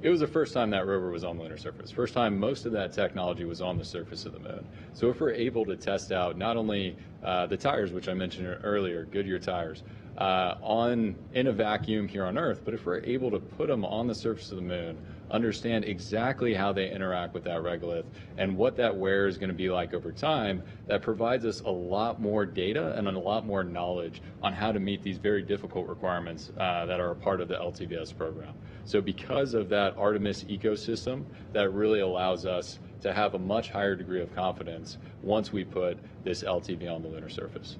it was the first time that rover was on the lunar surface. First time most of that technology was on the surface of the moon. So if we're able to test out not only the tires, which I mentioned earlier, Goodyear tires, in a vacuum here on Earth, but if we're able to put them on the surface of the moon, understand exactly how they interact with that regolith and what that wear is going to be like over time, that provides us a lot more data and a lot more knowledge on how to meet these very difficult requirements that are a part of the LTVS program. So because of that Artemis ecosystem, that really allows us to have a much higher degree of confidence once we put this LTV on the lunar surface.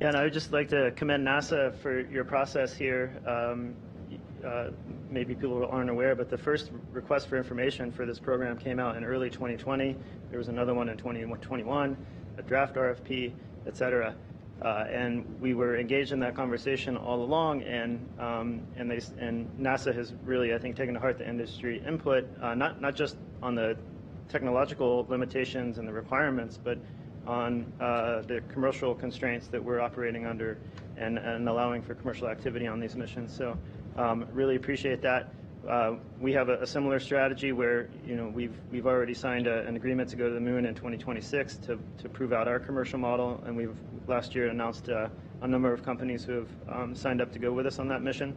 Yeah, and I would just like to commend NASA for your process here. Maybe people aren't aware, but the first request for information for this program came out in early 2020. There was another one in 2021, a draft RFP, et cetera. And we were engaged in that conversation all along, and NASA has really, I think, taken to heart the industry input, not just on the technological limitations and the requirements, but on the commercial constraints that we're operating under and allowing for commercial activity on these missions. So really appreciate that. we have a similar strategy where we've already signed an agreement to go to the moon in 2026 to prove out our commercial model, and we've last year announced a number of companies who have signed up to go with us on that mission,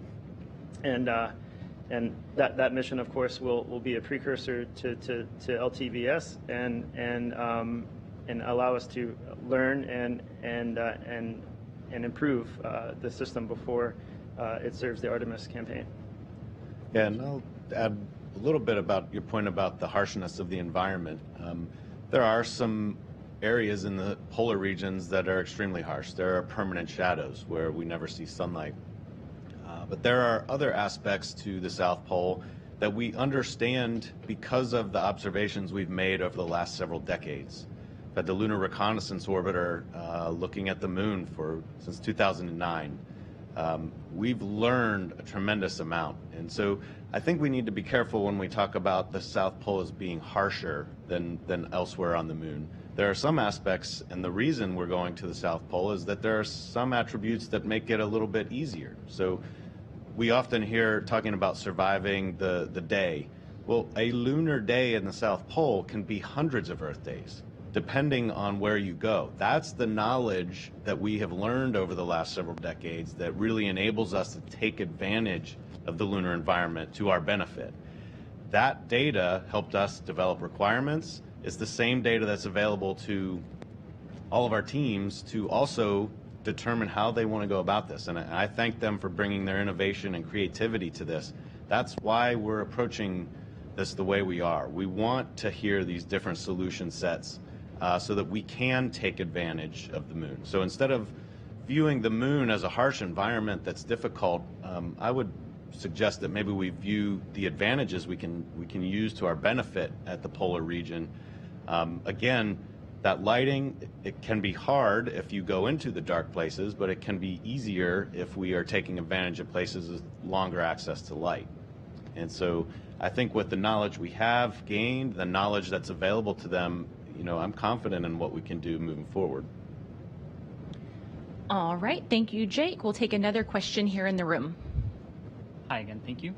and that mission, of course, will be a precursor to LTVS and allow us to learn and improve the system before it serves the Artemis campaign. Yeah, and I'll add a little bit about your point about the harshness of the environment. There are some areas in the polar regions that are extremely harsh. There are permanent shadows where we never see sunlight. But there are other aspects to the South Pole that we understand because of the observations we've made over the last several decades. We've had the Lunar Reconnaissance Orbiter looking at the moon since 2009. We've learned a tremendous amount, and so I think we need to be careful when we talk about the South Pole as being harsher than elsewhere on the moon. There are some aspects, and the reason we're going to the South Pole is that there are some attributes that make it a little bit easier. So we often hear talking about surviving the day. Well, a lunar day in the South Pole can be hundreds of Earth days, depending on where you go. That's the knowledge that we have learned over the last several decades that really enables us to take advantage of the lunar environment to our benefit. That data helped us develop requirements. It's the same data that's available to all of our teams to also determine how they want to go about this. And I thank them for bringing their innovation and creativity to this. That's why we're approaching this the way we are. We want to hear these different solution sets so that we can take advantage of the moon. So instead of viewing the moon as a harsh environment that's difficult, I would suggest that maybe we view the advantages we can use to our benefit at the polar region. Again, that lighting, it can be hard if you go into the dark places, but it can be easier if we are taking advantage of places with longer access to light. And so I think with the knowledge we have gained, the knowledge that's available to them, I'm confident in what we can do moving forward. All right, thank you, Jake. We'll take another question here in the room. Hi again, thank you.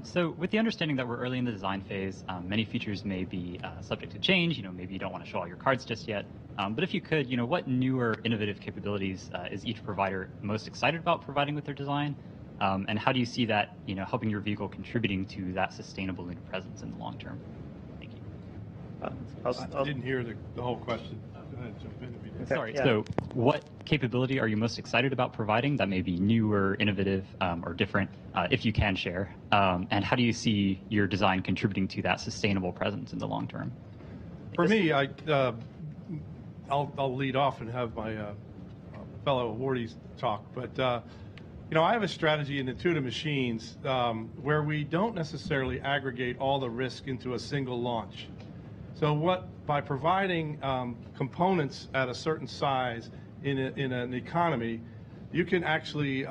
So with the understanding that we're early in the design phase, many features may be subject to change. Maybe you don't want to show all your cards just yet. But if you could, what newer innovative capabilities is each provider most excited about providing with their design? And how do you see that, helping your vehicle contributing to that sustainable lunar presence in the long term? Thank you. I didn't hear the whole question. Go ahead, jump in if you did. Sorry. Yeah. So what capability are you most excited about providing that may be newer, innovative, or different, if you can share? And how do you see your design contributing to that sustainable presence in the long term? For me, I'll lead off and have my fellow awardees talk. But, I have a strategy in Intuitive Machines where we don't necessarily aggregate all the risk into a single launch. So by providing components at a certain size in an economy, you can actually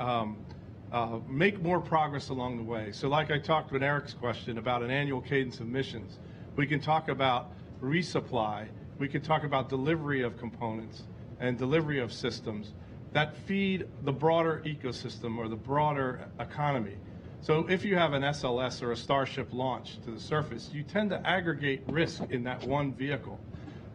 make more progress along the way. So like I talked with Eric's question about an annual cadence of missions, we can talk about resupply, we can talk about delivery of components and delivery of systems that feed the broader ecosystem or the broader economy. So if you have an SLS or a Starship launch to the surface, you tend to aggregate risk in that one vehicle.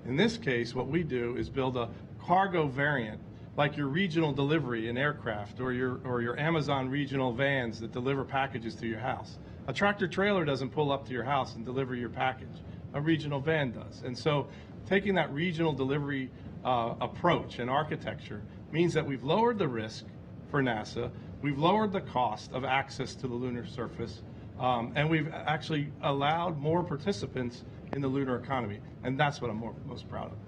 In this case, what we do is build a cargo variant, like your regional delivery in aircraft or your Amazon regional vans that deliver packages to your house. A tractor trailer doesn't pull up to your house and deliver your package. A regional van does. And so taking that regional delivery approach and architecture means that we've lowered the risk for NASA, we've lowered the cost of access to the lunar surface, and we've actually allowed more participants in the lunar economy. And that's what I'm most proud of.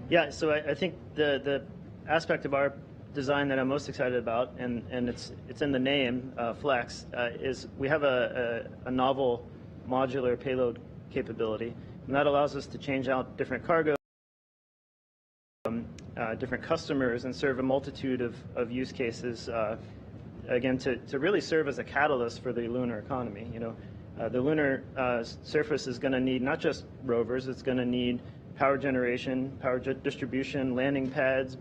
Yeah, so I think the aspect of our design that I'm most excited about, and it's in the name, Flex, is we have a novel modular payload capability, and that allows us to change out different cargo, different customers, and serve a multitude of use cases, again, to really serve as a catalyst for the lunar economy. The lunar surface is going to need not just rovers, it's going to need power generation, power distribution, landing pads,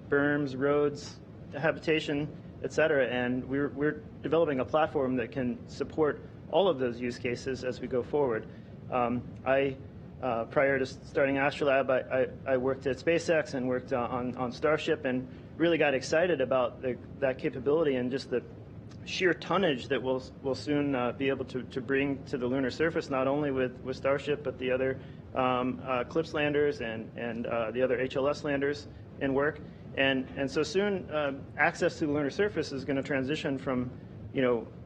berms, roads, habitation, et cetera. And we're developing a platform that can support all of those use cases as we go forward. Prior to starting Astrolab, I worked at SpaceX and worked on Starship, and really got excited about that capability and just the sheer tonnage that we'll soon be able to bring to the lunar surface, not only with Starship, but the other CLPS landers and the other HLS landers in work. And so soon, access to the lunar surface is going to transition from,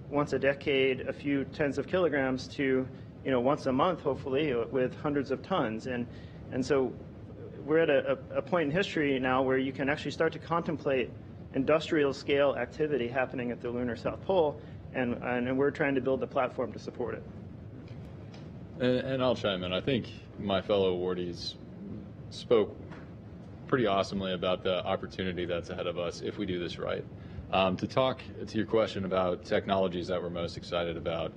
once a decade, a few tens of kilograms to, once a month, hopefully, with hundreds of tons. And so we're at a point in history now where you can actually start to contemplate industrial scale activity happening at the lunar South Pole, and we're trying to build a platform to support it. And I'll chime in. I think my fellow awardees spoke pretty awesomely about the opportunity that's ahead of us if we do this right. To talk to your question about technologies that we're most excited about,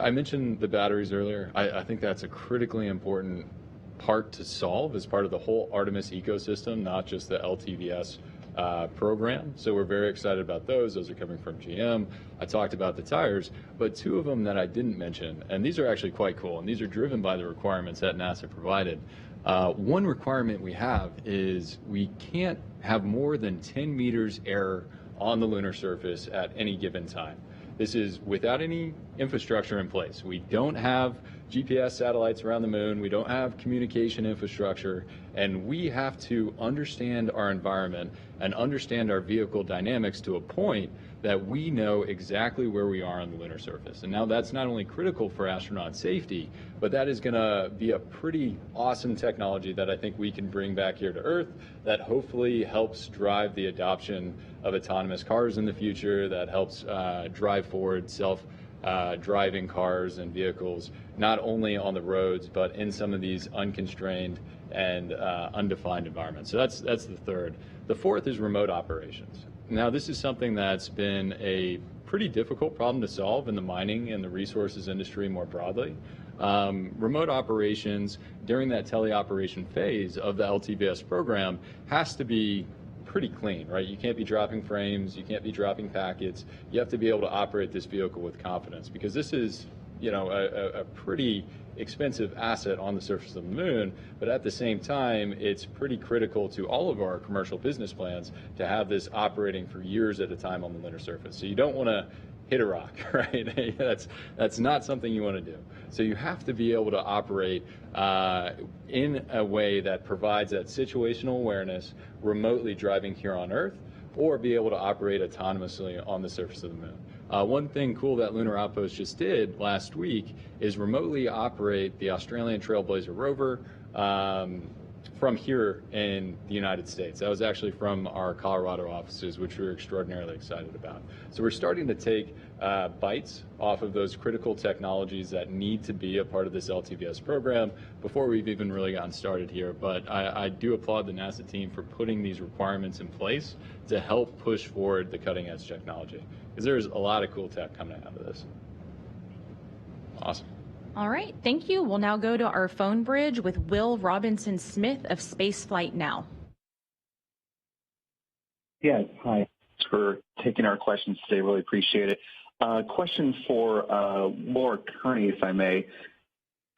I mentioned the batteries earlier. I think that's a critically important part to solve as part of the whole Artemis ecosystem, not just the LTVS program. So we're very excited about those. Those are coming from GM. I talked about the tires, but two of them that I didn't mention, and these are actually quite cool, and these are driven by the requirements that NASA provided. One requirement we have is we can't have more than 10 meters error on the lunar surface at any given time. This is without any infrastructure in place. We don't have GPS satellites around the moon. We don't have communication infrastructure. And we have to understand our environment and understand our vehicle dynamics to a point that we know exactly where we are on the lunar surface. And now that's not only critical for astronaut safety, but that is going to be a pretty awesome technology that I think we can bring back here to Earth that hopefully helps drive the adoption of autonomous cars in the future, that helps drive forward self-driving cars and vehicles, not only on the roads, but in some of these unconstrained and undefined environments. So that's the third. The fourth is remote operations. Now, this is something that's been a pretty difficult problem to solve in the mining and the resources industry more broadly. Remote operations during that teleoperation phase of the LTVS program has to be pretty clean, right? You can't be dropping frames, you can't be dropping packets. You have to be able to operate this vehicle with confidence, because this is, a pretty expensive asset on the surface of the moon, but at the same time, it's pretty critical to all of our commercial business plans to have this operating for years at a time on the lunar surface. So you don't want to hit a rock, right? That's not something you want to do. So you have to be able to operate in a way that provides that situational awareness remotely driving here on Earth, or be able to operate autonomously on the surface of the moon. One thing cool that Lunar Outpost just did last week is remotely operate the Australian Trailblazer rover from here in the United States. That was actually from our Colorado offices, which we were extraordinarily excited about. So we're starting to take bites off of those critical technologies that need to be a part of this LTVS program before we've even really gotten started here. But I do applaud the NASA team for putting these requirements in place to help push forward the cutting edge technology, because there's a lot of cool tech coming out of this. Awesome. All right, thank you. We'll now go to our phone bridge with Will Robinson Smith of Spaceflight Now. Yes, hi. Thanks for taking our questions today. Really appreciate it. Question for Laura Kearney, if I may.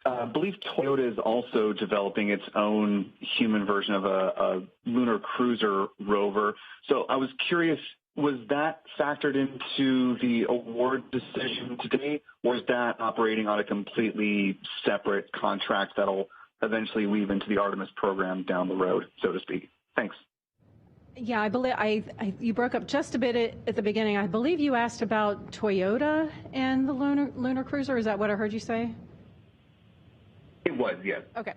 I believe Toyota is also developing its own human version of a lunar cruiser rover. So I was curious, was that factored into the award decision today, or is that operating on a completely separate contract that'll eventually weave into the Artemis program down the road, so to speak? Thanks. Yeah, I believe you broke up just a bit at the beginning. I believe you asked about Toyota and the lunar cruiser. Is that what I heard you say? It was, yes. Okay.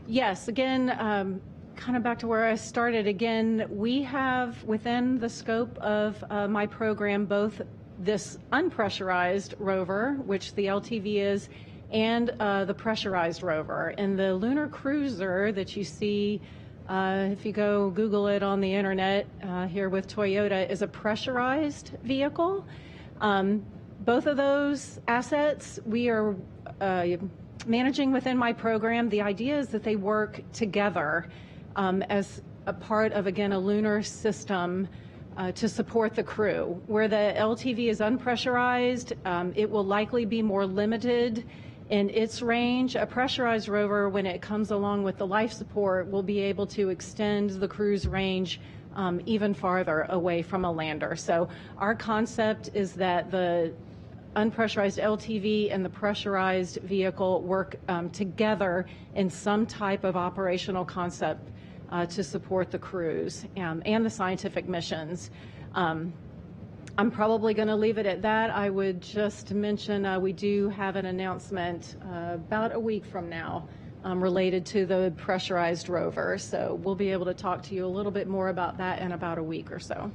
Yes, again, kind of back to where I started. Again, we have within the scope of my program both this unpressurized rover, which the LTV is, and the pressurized rover. And the lunar cruiser that you see, if you go Google it on the internet here with Toyota, is a pressurized vehicle. Both of those assets we are managing within my program. The idea is that they work together as a part of, again, a lunar system to support the crew. Where the LTV is unpressurized, it will likely be more limited in its range. A pressurized rover, when it comes along with the life support, will be able to extend the crew's range even farther away from a lander. So our concept is that the unpressurized LTV and the pressurized vehicle work together in some type of operational concept to support the crews and the scientific missions. I'm probably going to leave it at that. I would just mention we do have an announcement about a week from now related to the pressurized rover. So we'll be able to talk to you a little bit more about that in about a week or so.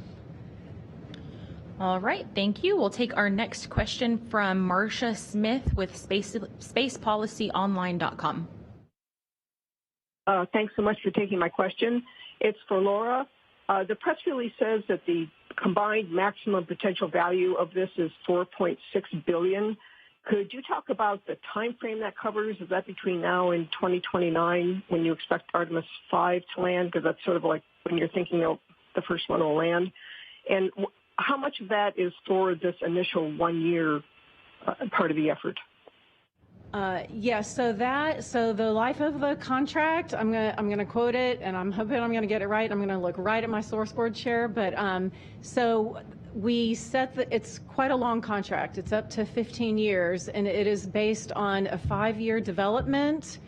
All right, thank you. We'll take our next question from Marcia Smith with spacepolicyonline.com. Thanks so much for taking my question. It's for Laura. The press release says that the combined maximum potential value of this is $4.6 billion. Could you talk about the time frame that covers? Is that between now and 2029 when you expect Artemis 5 to land? Because that's sort of like when you're thinking the first one will land. And how much of that is for this initial 1 year part of the effort? Yes, so the life of the contract, I'm gonna quote it, and I'm hoping I'm gonna get it right. I'm gonna look right at my source board chair, but so we set it's quite a long contract. It's up to 15 years, and it is based on a 5-year development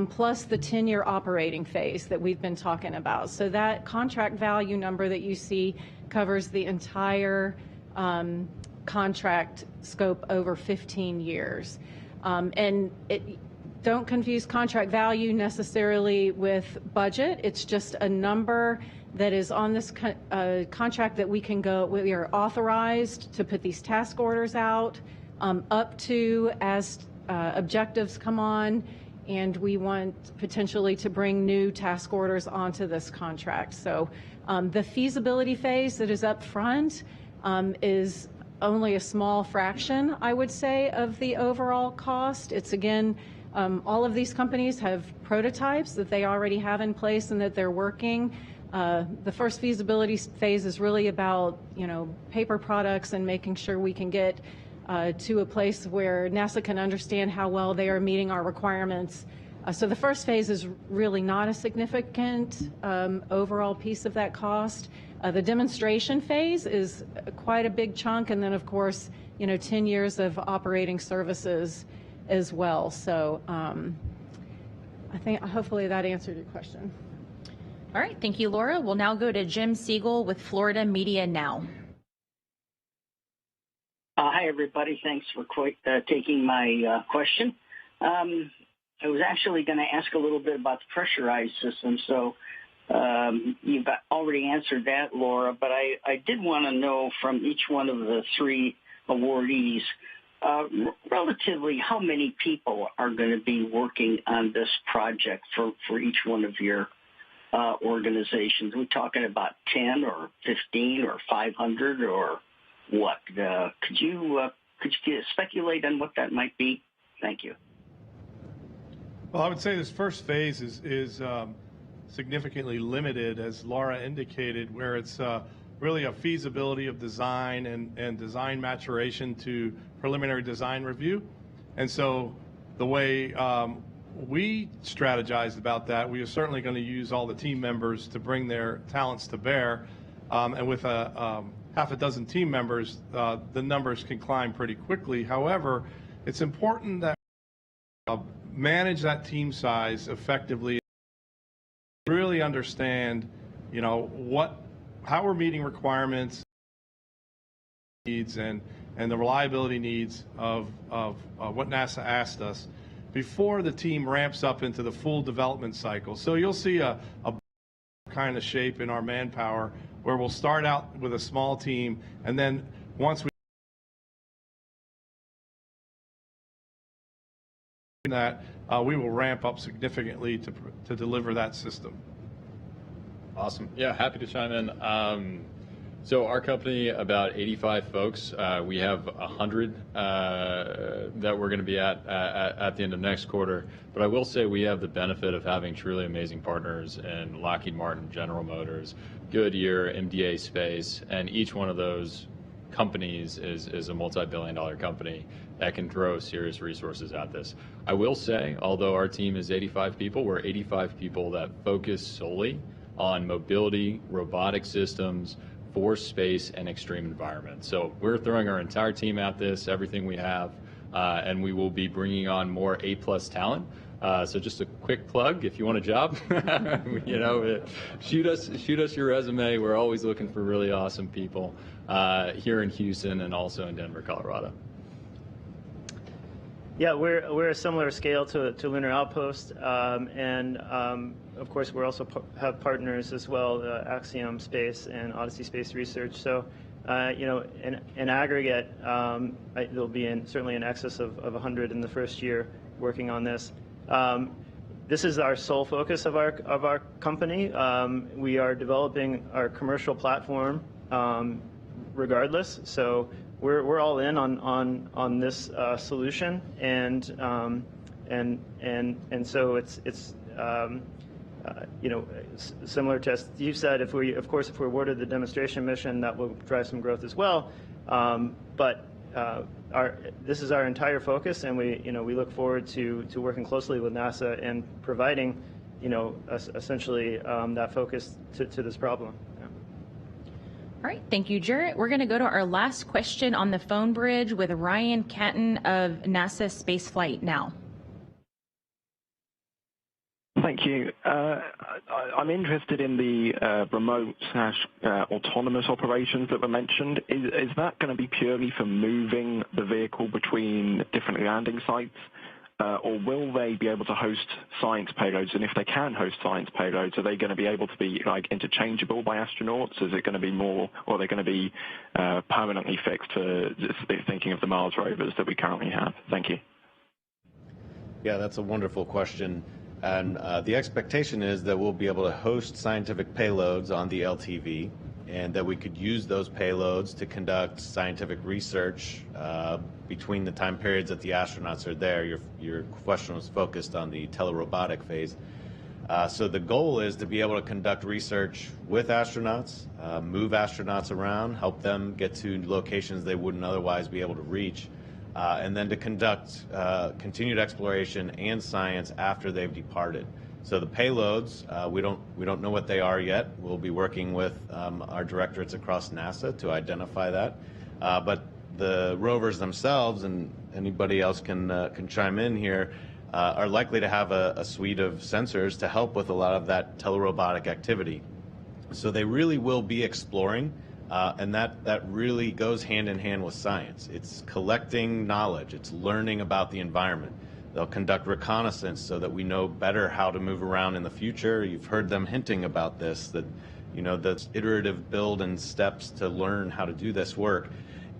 plus the 10-year operating phase that we've been talking about. So that contract value number that you see covers the entire contract scope over 15 years. And don't confuse contract value necessarily with budget. It's just a number that is on this contract that we are authorized to put these task orders out up to as objectives come on, and we want potentially to bring new task orders onto this contract. So the feasibility phase that is up front is only a small fraction, I would say, of the overall cost. It's again, all of these companies have prototypes that they already have in place and that they're working. The first feasibility phase is really about, paper products and making sure we can get to a place where NASA can understand how well they are meeting our requirements. So the first phase is really not a significant overall piece of that cost. The demonstration phase is quite a big chunk, and then of course, 10 years of operating services as well. So I think hopefully that answered your question. All right, thank you, Laura. We'll now go to Jim Siegel with Florida Media Now. Hi, everybody. Thanks for taking my question. I was actually going to ask a little bit about the pressurized system, so you've already answered that, Laura, but I did want to know from each one of the three awardees, relatively how many people are going to be working on this project for each one of your organizations? Are we talking about 10 or 15 or 500 or what? Could you speculate on what that might be? Thank you. Well, I would say this first phase is significantly limited, as Laura indicated, where it's really a feasibility of design and design maturation to preliminary design review. And so the way we strategized about that, we are certainly going to use all the team members to bring their talents to bear. And with half a dozen team members, the numbers can climb pretty quickly. However, it's important that manage that team size effectively, really understand, how we're meeting requirements, needs, and the reliability needs of what NASA asked us before the team ramps up into the full development cycle. So you'll see a kind of shape in our manpower where we'll start out with a small team, and then once we that, we will ramp up significantly to deliver that system. Awesome. Yeah, happy to chime in. So our company, about 85 folks. We have 100 that we're going to be at the end of next quarter. But I will say we have the benefit of having truly amazing partners in Lockheed Martin, General Motors, Goodyear, MDA Space, and each one of those companies is a multi-billion-dollar company that can throw serious resources at this. I will say, although our team is 85 people, we're 85 people that focus solely on mobility, robotic systems, for space and extreme environments. So we're throwing our entire team at this, everything we have, and we will be bringing on more A+ talent. So just a quick plug, if you want a job, shoot us your resume. We're always looking for really awesome people here in Houston and also in Denver, Colorado. Yeah, we're a similar scale to Lunar Outpost, and of course we also have partners as well, Axiom Space and Odyssey Space Research. So, in aggregate, there'll be certainly in excess of 100 in the first year working on this. This is our sole focus of our company. We are developing our commercial platform regardless. So we're all in on this solution, and so it's similar to as Steve said. If we're awarded the demonstration mission, that will drive some growth as well. But this is our entire focus, and we look forward to working closely with NASA and providing essentially that focus to this problem. All right, thank you, Jarrett. We're going to go to our last question on the phone bridge with Ryan Catton of NASA Spaceflight Now. Thank you. I'm interested in the remote/autonomous operations that were mentioned. Is that going to be purely for moving the vehicle between different landing sites? Or will they be able to host science payloads? And if they can host science payloads, are they going to be able to be interchangeable by astronauts? Is it going to be more, or are they going to be permanently fixed to just thinking of the Mars rovers that we currently have? Thank you. Yeah, that's a wonderful question. And the expectation is that we'll be able to host scientific payloads on the LTV, and that we could use those payloads to conduct scientific research between the time periods that the astronauts are there. Your question was focused on the telerobotic phase. So the goal is to be able to conduct research with astronauts, move astronauts around, help them get to locations they wouldn't otherwise be able to reach, and then to conduct continued exploration and science after they've departed. So the payloads, we don't know what they are yet. We'll be working with our directorates across NASA to identify that. But the rovers themselves, and anybody else can chime in here, are likely to have a suite of sensors to help with a lot of that telerobotic activity. So they really will be exploring, and that really goes hand in hand with science. It's collecting knowledge. It's learning about the environment. They'll conduct reconnaissance so that we know better how to move around in the future. You've heard them hinting about this, that the iterative build and steps to learn how to do this work.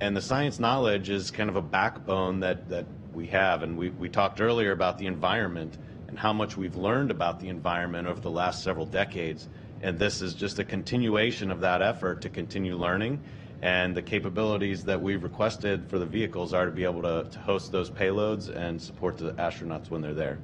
And the science knowledge is kind of a backbone that we have. And we talked earlier about the environment and how much we've learned about the environment over the last several decades. And this is just a continuation of that effort to continue learning. And the capabilities that we've requested for the vehicles are to be able to host those payloads and support the astronauts when they're there.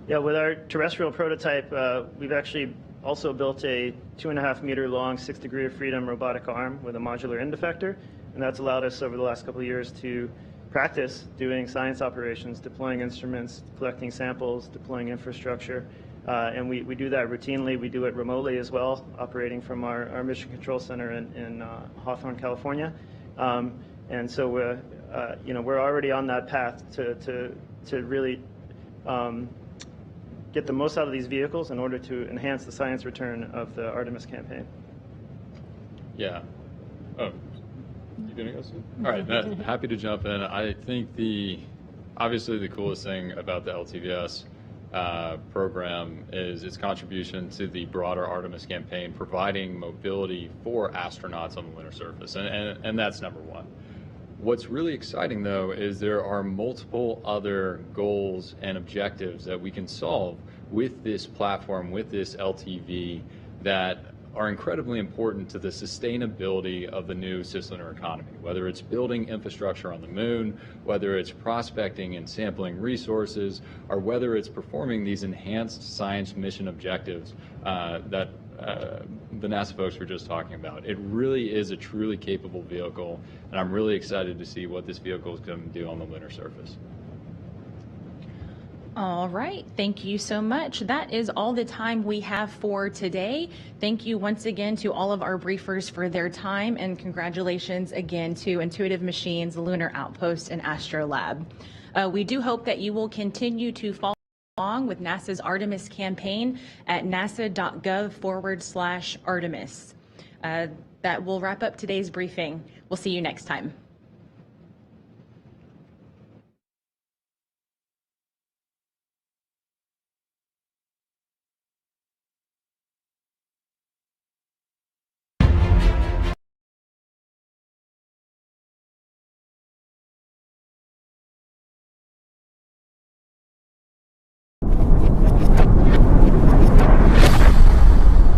Yeah, with our terrestrial prototype, we've actually also built a 2.5 meter long 6 degree of freedom robotic arm with a modular end effector. And that's allowed us over the last couple of years to practice doing science operations, deploying instruments, collecting samples, deploying infrastructure. And we do that routinely. We do it remotely as well, operating from our Mission Control Center in Hawthorne, California. And so we're already on that path to really get the most out of these vehicles in order to enhance the science return of the Artemis campaign. Yeah. Oh, you gonna go soon? All right, happy to jump in. I think obviously the coolest thing about the LTVS program is its contribution to the broader Artemis campaign, providing mobility for astronauts on the lunar surface, and that's number one. What's really exciting, though, is there are multiple other goals and objectives that we can solve with this platform, with this LTV, that are incredibly important to the sustainability of the new cislunar economy, whether it's building infrastructure on the moon, whether it's prospecting and sampling resources, or whether it's performing these enhanced science mission objectives that the NASA folks were just talking about. It really is a truly capable vehicle, and I'm really excited to see what this vehicle is going to do on the lunar surface. All right, thank you so much. That is all the time we have for today. Thank you once again to all of our briefers for their time, and congratulations again to Intuitive Machines, Lunar Outpost, and Astrolab. We do hope that you will continue to follow along with NASA's Artemis campaign at nasa.gov/Artemis. That will wrap up today's briefing. We'll see you next time.